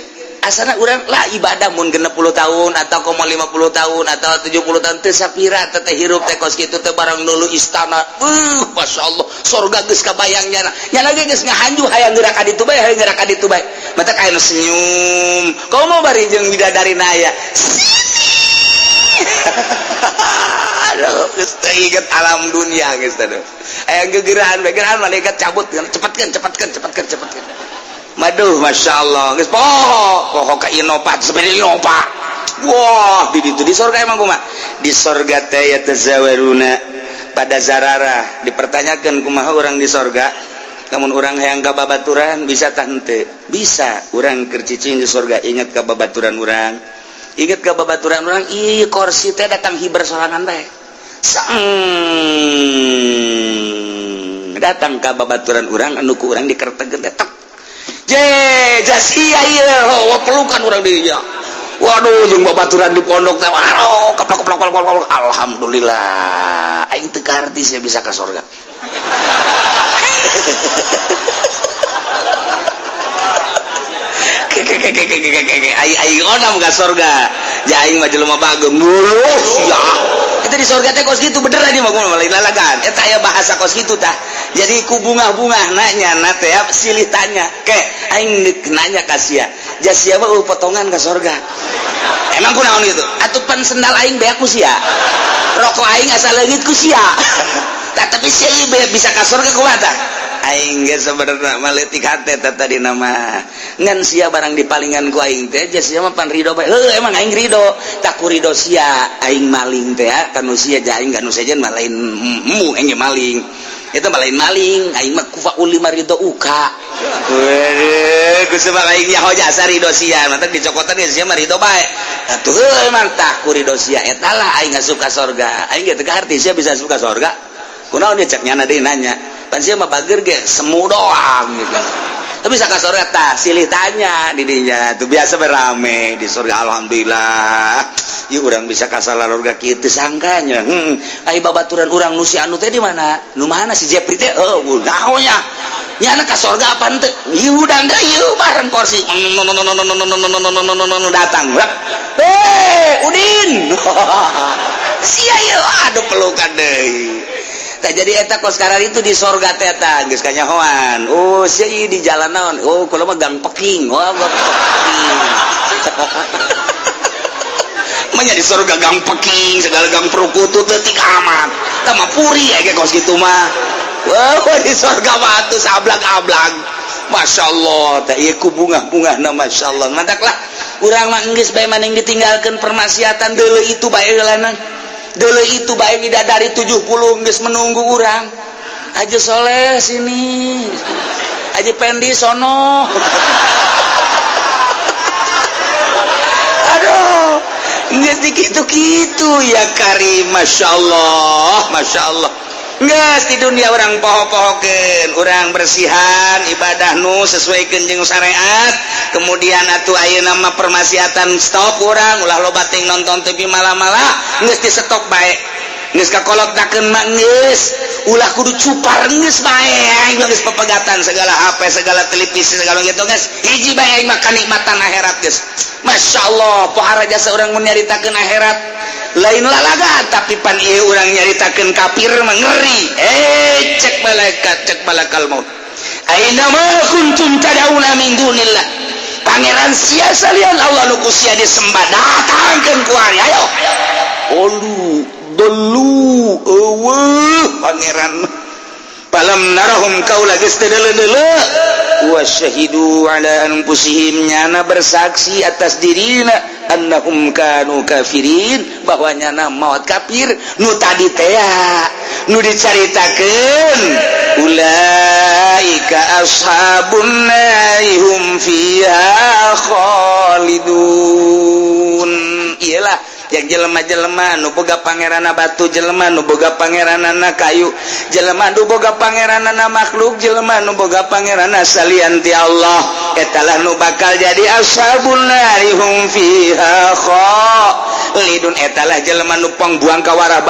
asana urang lah ibadah mun 60 tahun atau 50 tahun atau 70 tahun teu sapira teh hirup teh kos kitu teh barang nulu istana masyaallah surga geus kabayang nya lagi geus ngahanju hayang gerak ka ditu bae hayang gerak ka ditu bae mata aya senyum komo bari jeung bidadari aya aduh geus teu inget alam dunia geus teh aya gegerahan malaikat cabut cepatkeun maduh masyaallah geus poho ka inopat sebenarnya inopat wah di ditu di surga emang kumaha di surga teh ya tazawaruna pada zarara dipertanyakeun kumaha urang di surga lamun urang hayang ka babaturan bisa tah henteu bisa urang keur cicing di surga inget ka babaturan urang inget ke babaturan orang ieu kursi teh datang hiber sorangan bae datang ke babaturan orang anu ku urang dikertegeun teh Jasia pelukan orang dirinya. Waduh jeung babaturan di pondok teh keplok alhamdulillah aing teu karti sia bisa ka surga. Aing onam ka surga. Ja aing mah jelema bagem mulus ya. Eta di surga teh kos kitu bener aja mah lain lalagan. Eta aya bahasa kos kitu tah. Jadi ku bunga-bunga nanya na teh silih tanya. Ke aing nanya ka sia. Jasia mah potongan ka surga. Emang kunaon gitu? Atupan sendal aing beak ku sia. Rokok aing asal leungit ku sia. Tapi sia bisa ka surga kumaha tah? Aing ge sebenarnya mah leutik hate tadi nama ngan sia barang dipalingan ku aing teh sia mah pan ridho bae. Heuh emang aing ridho tak ku ridho sia aing maling teh kanu sia ja aing kanu sejen mah lain mu engge maling eta mah lain maling aing mah kufaul lima ridho uka. Weuh ku sebab aing nya jasa ridho sia mah teh dicokotan sia mah ridho bae. Atuh heuh emang tak ku ridho sia eta lah aing asup ka surga. Aing ge teu ngarti sia bisa asup ka surga. Kunaon dia cek nyana deui nanya. Pan sia mah bager ge semu doang gitu. Tapi saka surga tah silih tanya di dinya tuh biasa berame di surga alhamdulillah. Ieu urang bisa ka salarurga kitu sangkanya. Ai babaturan urang nu si anu teh di mana? Nu mana si Jepri teh? Oh, naonnya? Nyana ka surga apa teu? Ieu udang da ieu bareng kursi. Datang. Udin. Sia ieu aduh pelukan deui. Jadi eta kos karar itu di sorga teh eta geus kanyahoan. Oh sia ieu di jalan naon? Oh kula mah gang peking. Oh gang peking. Manya di sorga gang peking segala gang perukutu teu tik amat. Tah mah puri aya kos kitu mah. Wah di sorga mah atuh sablag-ablag. Masyaallah teh ieu ku bunga-bungana masyaallah. Mantaklah urang mah geus bae maneh ditinggalkeun permaksiatan deuleu itu bae heulanan. Dulu itu baik bidadari 70 geus menunggu urang. Aja Soleh sini. Aja Pendi sono. Aduh. Geus dikitu-kitu ya Karim, masyaallah, masyaallah. Geus di dunia orang poho-pohokeun, urang bersihan ibadah nu sesuaikeun jeung syariat. Kemudian atuh ayeuna mah permaksiatan stop urang ulah loba ting nonton TV malam-malam geus di stop bae. Geus kakolotdakeun mah geus ulah kudu cupar geus bae geus pepegatan segala HP segala televisi segala gitu geus hiji bae aing mah kanikmatan akhirat geus. Masyaallah pohara jasa urang mun nyaritakeun akhirat lain lalaga tapi pan ieu urang nyaritakeun kafir mah ngeri. Cek malaikat cek malakal maut. Aina ma kuntum tad'una min dunillah. Pangeran sia salian Allah nu sia disembah datangkeun ku ari ayo. Olu dulu eueuh pangeran palam narahum kaula geus teu deuleu wa syahidu ala anfusihim nyana bersaksi atas dirina annahum kanu kafirin bahwa nyana maut kafir nu tadi teh nu dicaritakeun ulaika ashabun narihum fiha khalidun. Iyalah yang jelema-jelema nu boga pangeranna batu, jelema nu boga pangeranna kayu, jelema nu boga pangeranna makhluk, jelema nu boga pangeranna salian ti Allah etalah nu bakal jadi ashabun narihum fiha khalidun. Etalah jelema nu pangbuang kawara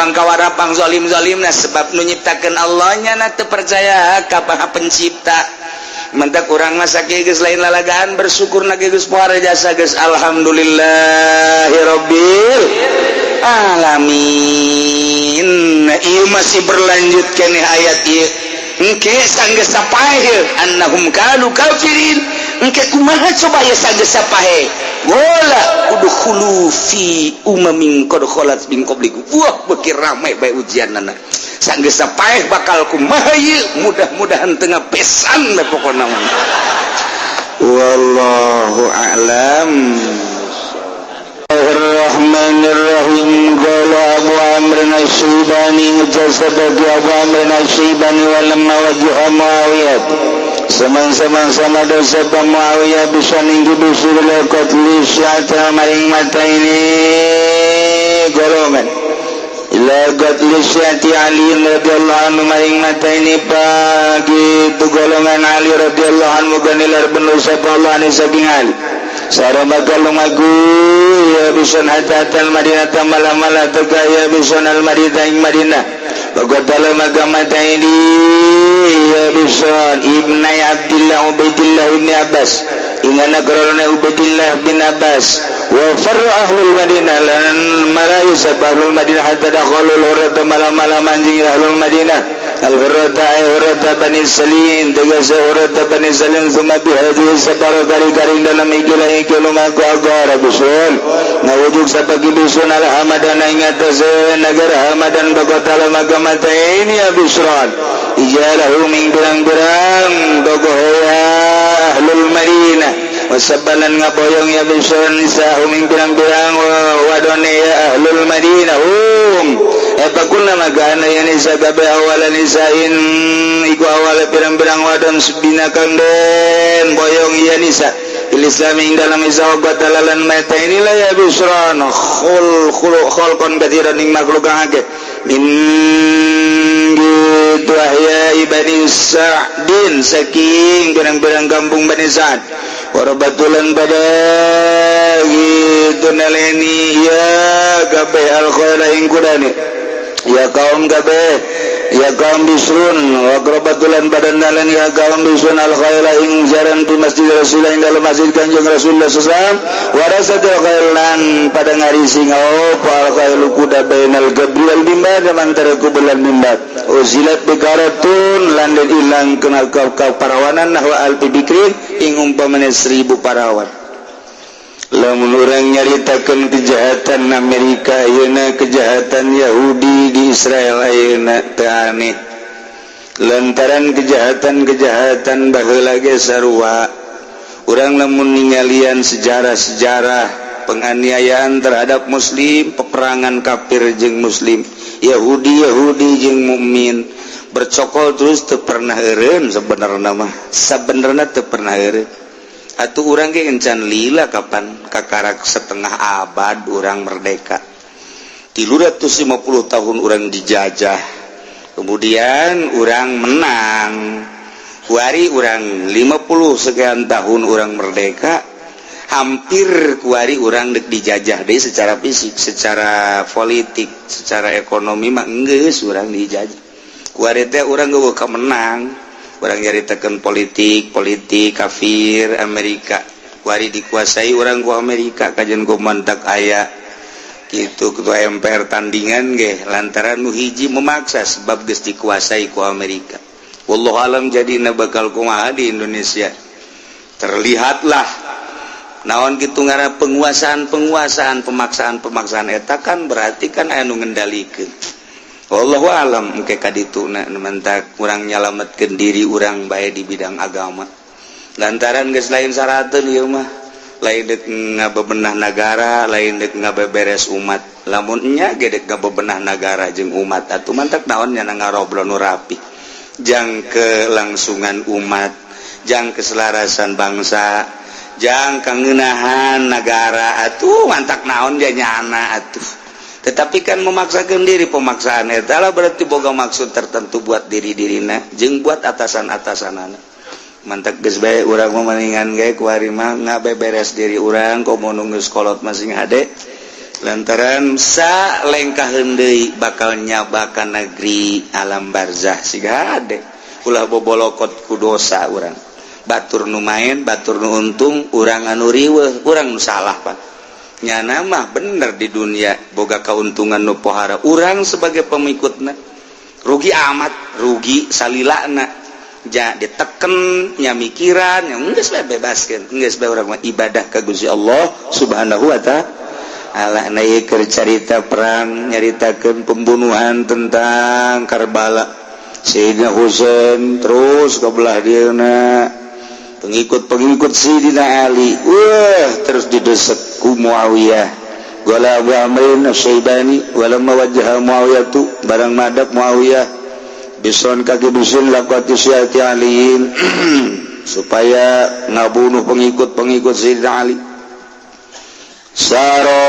pang zalim-zalimna sebab nu nyiptakeun Allah nya na teu percaya ka pencipta. Mentak urang mah sakieu geus lain lalagaan bersyukur na geus pohara jasa geus alhamdulillahirabbil alamin. Ieu masih berlanjut keneh ayat ieu. Engke sanggeus sapahe annahum kanu kafirin. Engke kumaha coba ya sanggeus sapahe? Wala udkhulu fi umamin qad khalat min qablikum. Wah beuki rame bae ujianna. Sanggeus sapaeh bakal kumaha ieu mudah-mudahan teu ngapesan we pokona mah. Wallahu a'lam. Bismillahirrahmanirrahim. Qala Abu Amr al-Shaybani jasabati Abu Amr al-Shaybani wa lamma wajha Muawiyah. Sama dosa Muawiyah bisa ninggi bisir qatli syata maring mata ini golongan ilagat lisyati Ali radhiyallahu anhu maring mata ini pagi tu golongan Ali radhiyallahu anhu ganilar bener sapa Allah ni saking Ali sareng bakal lumagu ya bisun hatatal Madinah tamala-mala tegaya bisun al Madinah ing Madinah bagatala magamata ini ya bisun ibnu Abdillah Ubaidillah bin Abbas ingana karana Ubaidillah bin Abbas wa farra ahlul Madinah lan malayu sabahlul Madinah hatta dakhalul hurata malam-malam anjing ahlul Madinah al-hurata ay hurata Bani Salim tegasa hurata Bani Salim thumma bihadhihi sabara kari-kari dalam ikilah lumaku agara bisun nawujud sapagi bisun al-Hamadan ingatas negara Hamadan bakotala magamata ini ya bisran ijalahu min birang-birang bogohoya ahlul Madinah wasabalan ngaboyong ya bisun nisahum min birang-birang wadone ya ahlul Madinah pakulna magana ya nisa gabe awalan nisain iku awal pirang-pirang wadon binakan den boyong ya nisa Islami dalam isawab batalalan mata inilah ya bisran khul kon kadiran ing makhluk agak min gitu ahya ibani Sa'din saking pirang-pirang kampung Bani Sa'd warabatulan pada gitu naleni ya gabe al-khaira ing kudani ya kaum gabe ya kaum bisrun wa qarabatulan badannalan ya kaum bisrun al khaira ing jaran di masjid Rasulullah ing dalam masjid Kanjeng Rasulullah sallallahu warasatul khailan pada ngarisi ngau al khailu kuda bainal gabri wal mimbar antara kubulan mimbar uzilat bikaratun landin ilang kena kau parawanan nahwa al bikrin ing umpamane 1000 parawan lamun urang nyaritakeun kejahatan Amerika ayeuna kejahatan Yahudi di Israel ayeuna teu aneh lantaran kejahatan baheula ge sarua urang lamun ningalian sejarah-sejarah penganiayaan terhadap muslim peperangan kafir jeung muslim Yahudi jeung mukmin bercokol terus teu pernah eureun sabenerna teu pernah eureun atuh urang ge encan lila kapan kakarak setengah abad urang merdeka 350 tahun urang dijajah kemudian urang menang kuari urang 50 sekian tahun urang merdeka hampir kuari urang dek dijajah deui secara fisik secara politik secara ekonomi mah geus urang dijajah kuari teh urang geus menang orang nyaritakeun politik kafir Amerika wari dikuasai orang ku Amerika kajen ku mantak aya kitu ketua MPR tandingan ge lantaran nu hiji memaksa sebab geus dikuasai ku Amerika wallahu alam jadina bakal kumaha di Indonesia terlihatlah naon kitu ngaranna penguasaan pemaksaan eta kan berarti kan anu ngendalikeun wallahu alam engke kadituna mentak kurang nyalametkeun diri urang bae di bidang agama lantaran geus lain sarateun ieu mah lain deuk ngabebenah negara lain deuk ngabeberes umat lamun nya ge deuk ngabebenah negara jeung umat atuh mantak naon nya ngarobrol nu rapi jang kelangsungan umat jang keselarasan bangsa jang kangeunahan negara atuh mantak naon nya nyana atuh tetapi kan memaksakan diri pemaksaan eta lah berarti boga maksud tertentu buat diri-dirina jeung buat atasan-atasanana mantak geus bae urang mamaningan ge kuari mah ngabeberes diri urang komo geus kolot masing hade lantaran sa lengkaheun deui bakal nyabakan negeri alam barzah siga hade ulah bobolokot ku dosa urang batur nu main batur nu untung urang anu riweuh urang nu salah Pak nyana mah bener di dunia boga kauntungan nu pohara urang sebagai pengikutna rugi amat rugi salilana ja diteken nya mikiran nya geus bebaskeun geus bae urang mah ibadah ka Gusti Allah Subhanahu wa taala naik keur carita perang nyaritakeun pembunuhan tentang Karbala Sayyidina Husain terus ka belah dieuna pengikut Sayyidina Ali terus didesek ku Muawiyah wala Amrin Syaibani wala mawajjah Muawiyah tu barang madap Muawiyah bison kaki bisun lakuati syati aliin supaya ngabunuh pengikut Sayyidina Ali saro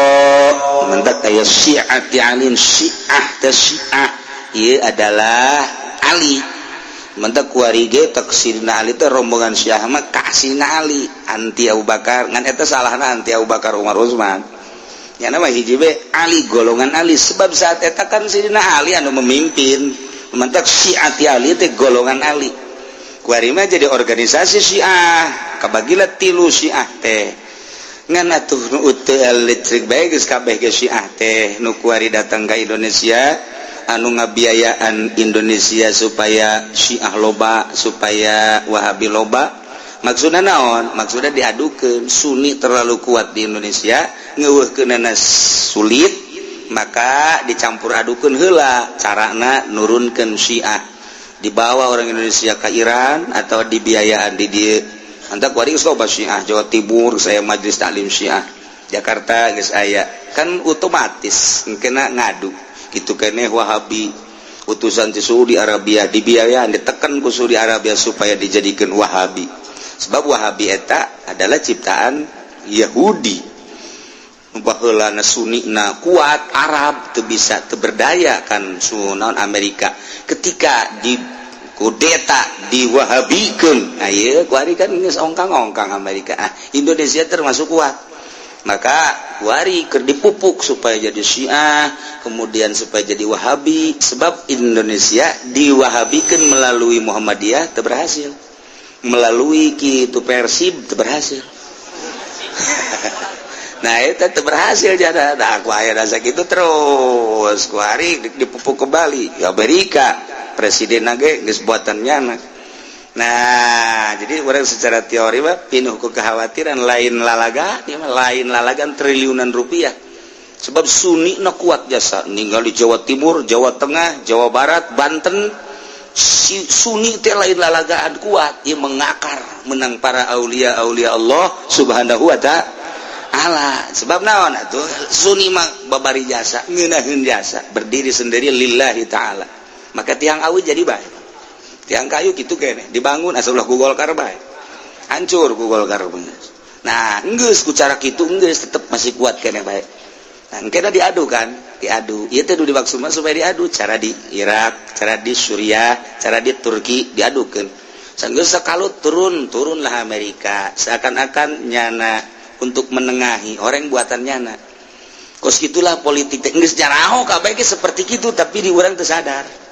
mentak aya syi'ati alin syiah teh syiah ieu adalah Ali mentak kuari ge taksirna Ali teh rombongan syiah mah kasihna Ali anti Abu Bakar ngan eta salahna anti Abu Bakar Umar Utsman nya nama hiji be Ali golongan Ali sebab saat eta kan sidina Ali anu memimpin mentak syi'ati Ali teh golongan Ali kuari mah jadi organisasi syiah kabagilah tilu syiah teh ngan atuh nu uteuh elektrik bae geus kabeh ge syiah teh nu kuari datang ka Indonesia anu ngabiayaan Indonesia supaya syiah loba supaya wahabi loba maksudna naon maksudna diadukeun Sunni terlalu kuat di Indonesia ngeuweuhkeunana sulit maka dicampur adukeun heula carana nurunkeun syiah dibawa orang Indonesia ke Iran atau dibiayaan di dieu anta kuari geus loba syiah Jawa Timur saya majelis taklim syiah Jakarta geus aya kan otomatis kena ngadu kitu keneh wahabi utusan ti Saudi Arabia dibiayaan ditekan ku Saudi Arabia supaya dijadikan wahabi sebab wahabi eta adalah ciptaan Yahudi baheulana Sunnina kuat Arab teu bisa teu berdaya kan sunaon Amerika ketika di kudeta diwahabikeun aya kuari kan geus ongkang-ongkang Amerika Indonesia termasuk kuat maka kuari keur dipupuk supaya jadi Syiah kemudian supaya jadi Wahabi sebab Indonesia diwahabikeun melalui Muhammadiyah teu berhasil melalui kitu Persib teu berhasil nah itu berhasil jada nah aku aya rasa gitu terus kuari dipupuk kembali Amerika presiden nage geus buatannya nah jadi orang secara teori mah pinuh ku kekhawatiran lain lalagan triliunan rupiah sebab Sunni na kuat jasa ninggal di Jawa Timur Jawa Tengah Jawa Barat Banten si Sunni teh lain lalagaan kuat ieu mengakar menang para aulia Allah subhanahu wa ta'ala sebab naon atuh Sunni mah babari jasa ngeunaheun jasa berdiri sendiri lillahi ta'ala maka tiang awi jadi baik tiang kayu gitu kene dibangun asal ku Golkar bae hancur ku Golkar nah geus ku cara kitu geus tetep masih kuat kene bae nah kena diadu kan diadu ieu teh dimaksud mah supaya diadu cara di Irak cara di Suriah cara di Turki diadukeun sanggeus sakalut turunlah Amerika seakan-akan nyana untuk menengahi orang buatan nyana kos gitulah politik teh geus jaraho kabeh ge seperti kitu tapi di urang teu sadar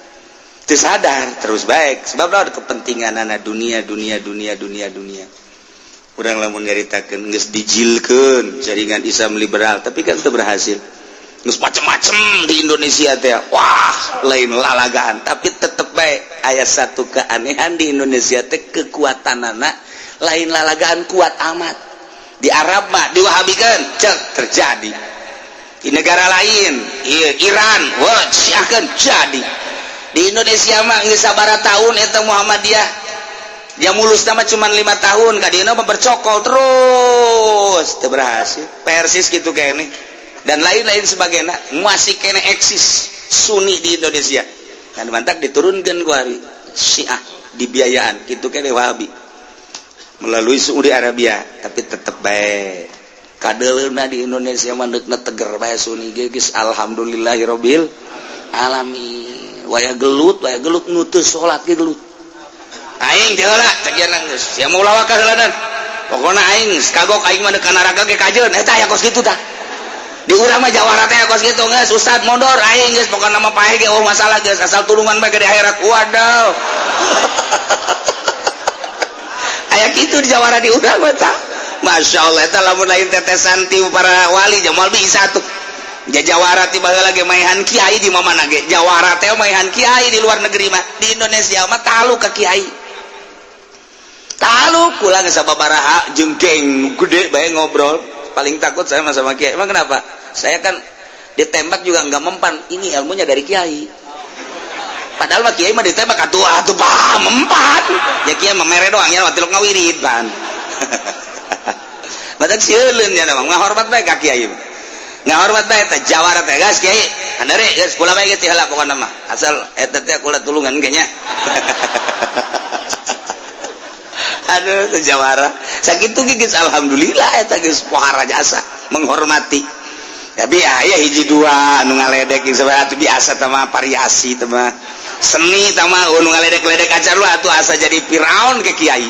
terus baik sebab ada kepentingan anak dunia urang lamun nyaritakeun geus dijilkeun jaringan Islam liberal tapi kan teu berhasil geus macem-macem di Indonesia teh wah lain lalagaan tapi tetep bae aya satu keanehan di Indonesia teh kekuatanana lain lalagaan kuat amat di Arab mah diwahabikeun cek terjadi di negara lain Iran wah siakeun jadi di Indonesia mah geus sabaraha tahun eta Muhammadiyah yang mulus nama cuma 5 tahun kadina mah bercokol terus teu berhasil persis gitu kene dan lain-lain sebagainya masih kene eksis Sunni di Indonesia kan mantak diturunkeun ku ari Syiah dibiayaan kitu kene Wahabi melalui Saudi Arabia tapi tetep bae kadeulna di Indonesia mah neukna teger bae Sunni geus alhamdulillahirabbil alamin waya gelut nutus salat ge gelut aing teh heula cek yeuna geus sia mau lawak ka heulanan pokona aing kagok aing mah ka neraka ge kajeun eta aya kos kitu tah di urang mah jawara teh kos kitu geus ustad mondor aing geus pokona mah pae ge oh masalah geus asal tulungan bae di akhirat wadaw aya kitu di jawara di urang mah tah masyaallah eta lamun lain tetesan ti para wali jamal bisa tuh jawara tiba lagi maihan kiai di mana ge jawara teh maihan kiai di luar negeri mah di Indonesia mah talu ka kiai talu kula geus sababaraha jengkeng gede bae ngobrol paling takut saya mah sama kiai emang kenapa saya kan ditembak juga enggak mempan ini ilmunya dari kiai padahal mah kiai mah ditembak atuh bah mempan ya kiai mah mere doang nya tiluk ngawirit pan badak sieulun nya mah ngahormat bae ka kiai ngahormat bae teh jawara teh gas kiai handare geus kula bae geus heula pokona mah asal eta teh kula tulungan ge nya aduh teh jawara sakitu ge geus alhamdulillah eta geus pohara jasa menghormati tapi aya hiji dua anu ngaledek sebenarnya biasa tama variasi tama seni tama anu ngaledek-ledek acar lu atuh asa jadi Firaun ke kiai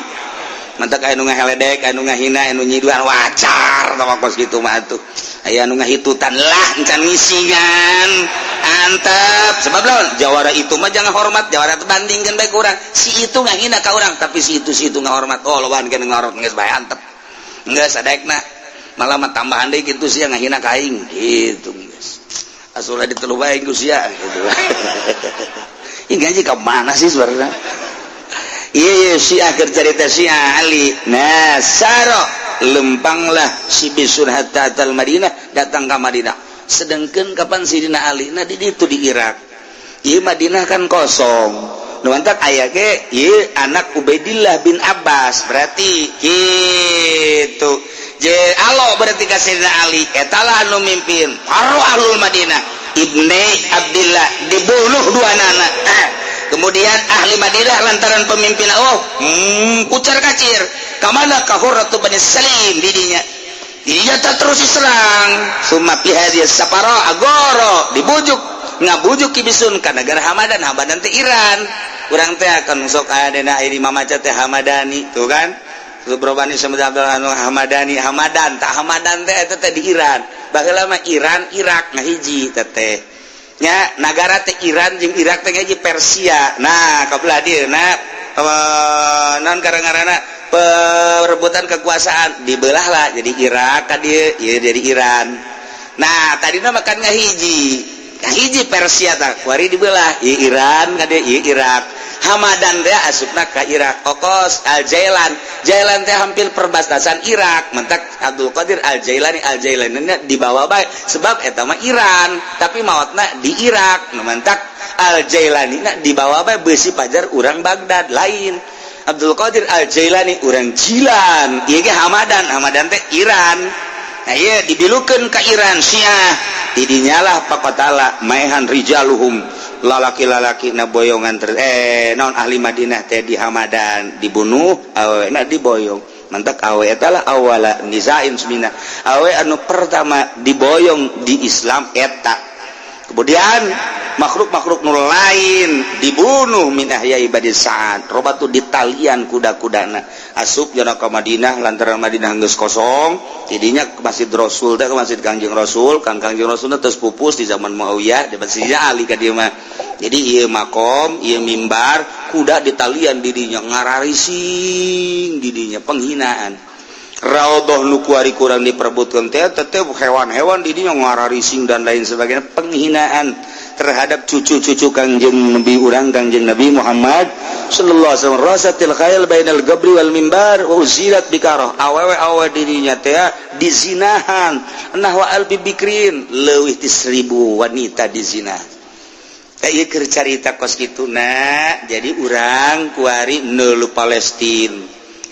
mantak anu ngaledek anu ngahina anu nyiduan wacar tama kos kitu mah atuh aya anu ngahitutan lah encan ngisingan antep sebab lawan jawara itu mah jangan hormat jawara teh bandingkeun bae kurang si itu ngahina ka urang tapi si itu ngahormat oh loban kana ngahormat geus bae antep geus sadaekna malah mah tambahan deui kitu sia ngahina ka aing kitu geus asulah ditelu bae ku sia gitu ih gaji ka mana sih sebenarnya iya si akhir cerita si Ali nah saro lempanglah si bisun hatta atal Madinah datang ke Madinah sedangkan kapan si Dina Ali nah di itu di Irak iya Madinah kan kosong nuantak ayah ke iya anak Ubaidillah bin Abbas berarti gitu alo berarti ka Sayyidina Ali etalah anu mimpin Faru ahlul Madinah Ibni Abdillah dibunuh dua anak kemudian ahli Madinah lantaran pemimpin kucar kacir kamana ka Hurratu Bani Salim didinya tak terus diserang summa pihadi saparo agoro dibujuk ngabujuk kibisun ka negara Hamadan teh Iran urang teh akan sok aya dina di mamaca teh Hamadani tuh kan Subrobani sama anu Hamadan teh eta teh di Iran baheula mah Iran Irak ngahiji teh nya negara teh Iran jeung Irak teh ngahiji Persia nah kabelah dieu naon ngaranna perebutan kekuasaan dibelah lah jadi Irak ka dieu ieu jadi Iran nah tadina makan ngahiji Persia tah kuari dibelah ieu Iran ka dieu ieu Irak Hamadan teh asupna ka Irak Okos Al-Jailan teh hampir perbatasan Irak mentak Abdul Qadir Al-Jailani dibawa bae sebab eta mah Iran tapi maotna di Irak nu mentak Al-Jailani dibawa bae beusi pajar urang Baghdad lain Abdul Qadir Al-Jailani urang Jilan ieu ge Hamadan teh Iran nah ieu dibilukeun ka Iran Syiah didinyalah pakotala maehan rijaluhum lalaki-lalaki na boyongan naon ahli Madinah teh di Hamadan dibunuh awena diboyong mantak awe eta lah awala nizain sumina awe anu pertama diboyong di Islam eta kemudian makhluk-makhluk nu lain dibunuh min ahyai bani Sa'ad robatu ditalian kuda-kudana asup jana ka Madinah lantaran Madinah geus kosong tidinya ke Masjid Rasul teh ke Masjid Kangjeng Rasul Kangjeng Rasul terus pupus di zaman Muawiyah di Masjid Ali ka dieu mah jadi ieu makom ieu mimbar kuda ditalian didinya ngararising didinya penghinaan raudhah nu kuari kurang diperebutkeun teh hewan-hewan didinya ngararising dan lain sebagainya penghinaan terhadap cucu-cucu Kangjeng Nabi urang Kangjeng Nabi Muhammad sallallahu alaihi wasallam rasatil khayal bainal gabri wal mimbar wa uzilat bikarah awewe dirinya teh dizinahan nahwa albi bikrin leuwih ti 1000 wanita dizinah ieu keur carita kos kituna jadi urang kuari neuleuh Palestina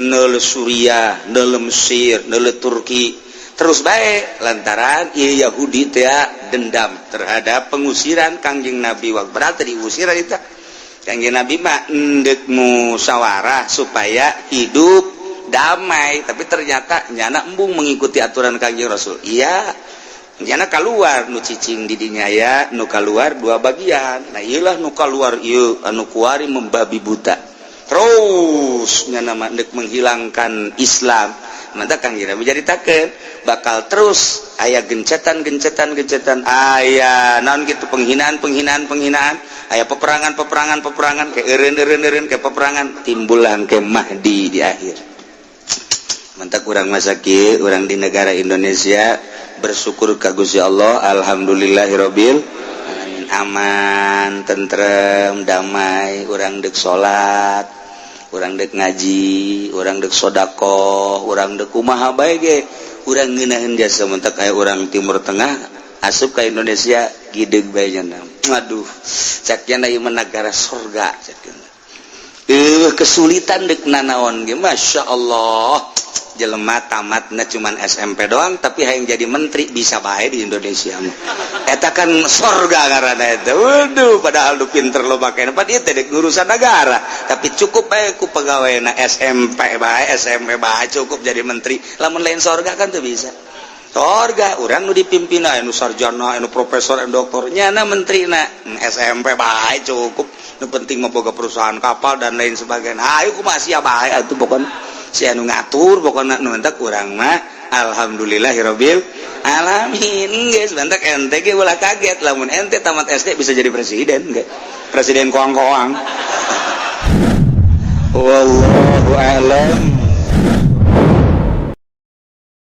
neuleuh Suriah neuleuh Mesir neuleuh Turki terus baik lantaran ieu Yahudi teh dendam terhadap pengusiran Kangjeng Nabi waktu berarti diusir eta Kangjeng Nabi mah endek musyawarah supaya hidup damai tapi ternyata nyana embung mengikuti aturan Kangjeng Rasul iya nyana keluar nu cicing didinya ya nu keluar dua bagian nah iyalah nu keluar ieu anu kuari membabi buta terus nyana mah endek menghilangkan Islam mantap Kangjeng Nabi jaritakeun bakal terus aya gencetan aya naon kitu penghinaan aya peperangan ke eureun ke peperangan timbulan ke Mahdi di akhir mantap urang masa kieu urang di negara Indonesia bersyukur ka Gusti Allah alhamdulillahirabbil alamin aman tentrem damai urang deuk salat urang dek ngaji urang dek sodako urang dek kumaha bae ge urang ngeunaheun jasa mentak aya urang Timur Tengah asup ka Indonesia gideg bae nya aduh caknya ieu negara surga cakna kesulitan dek nanaon ge masyaallah jelema tamatna cuman SMP doang tapi hayang jadi menteri bisa bae di Indonesia mah eta kan surga ngaranna eta waduh padahal lu pinter lo make apa ieu teh dek ngurusan negara tapi cukup bae ku pegawena SMP bae SMP bae cukup jadi menteri lamun lain surga kan teu bisa Torga orang nu dipimpin anu sarjana anu profesor anu doktornya na menteri na SMP bae cukup nu penting memboga perusahaan kapal dan lain sebagainya ayo kumaha sia bae atuh pokona si anu ngatur pokona nu entek urang mah alhamdulillahirabbil alamin geus bentek ente ge ulah kaget lamun ente tamat SD bisa jadi presiden ge presiden koang-koang wallahu a'lam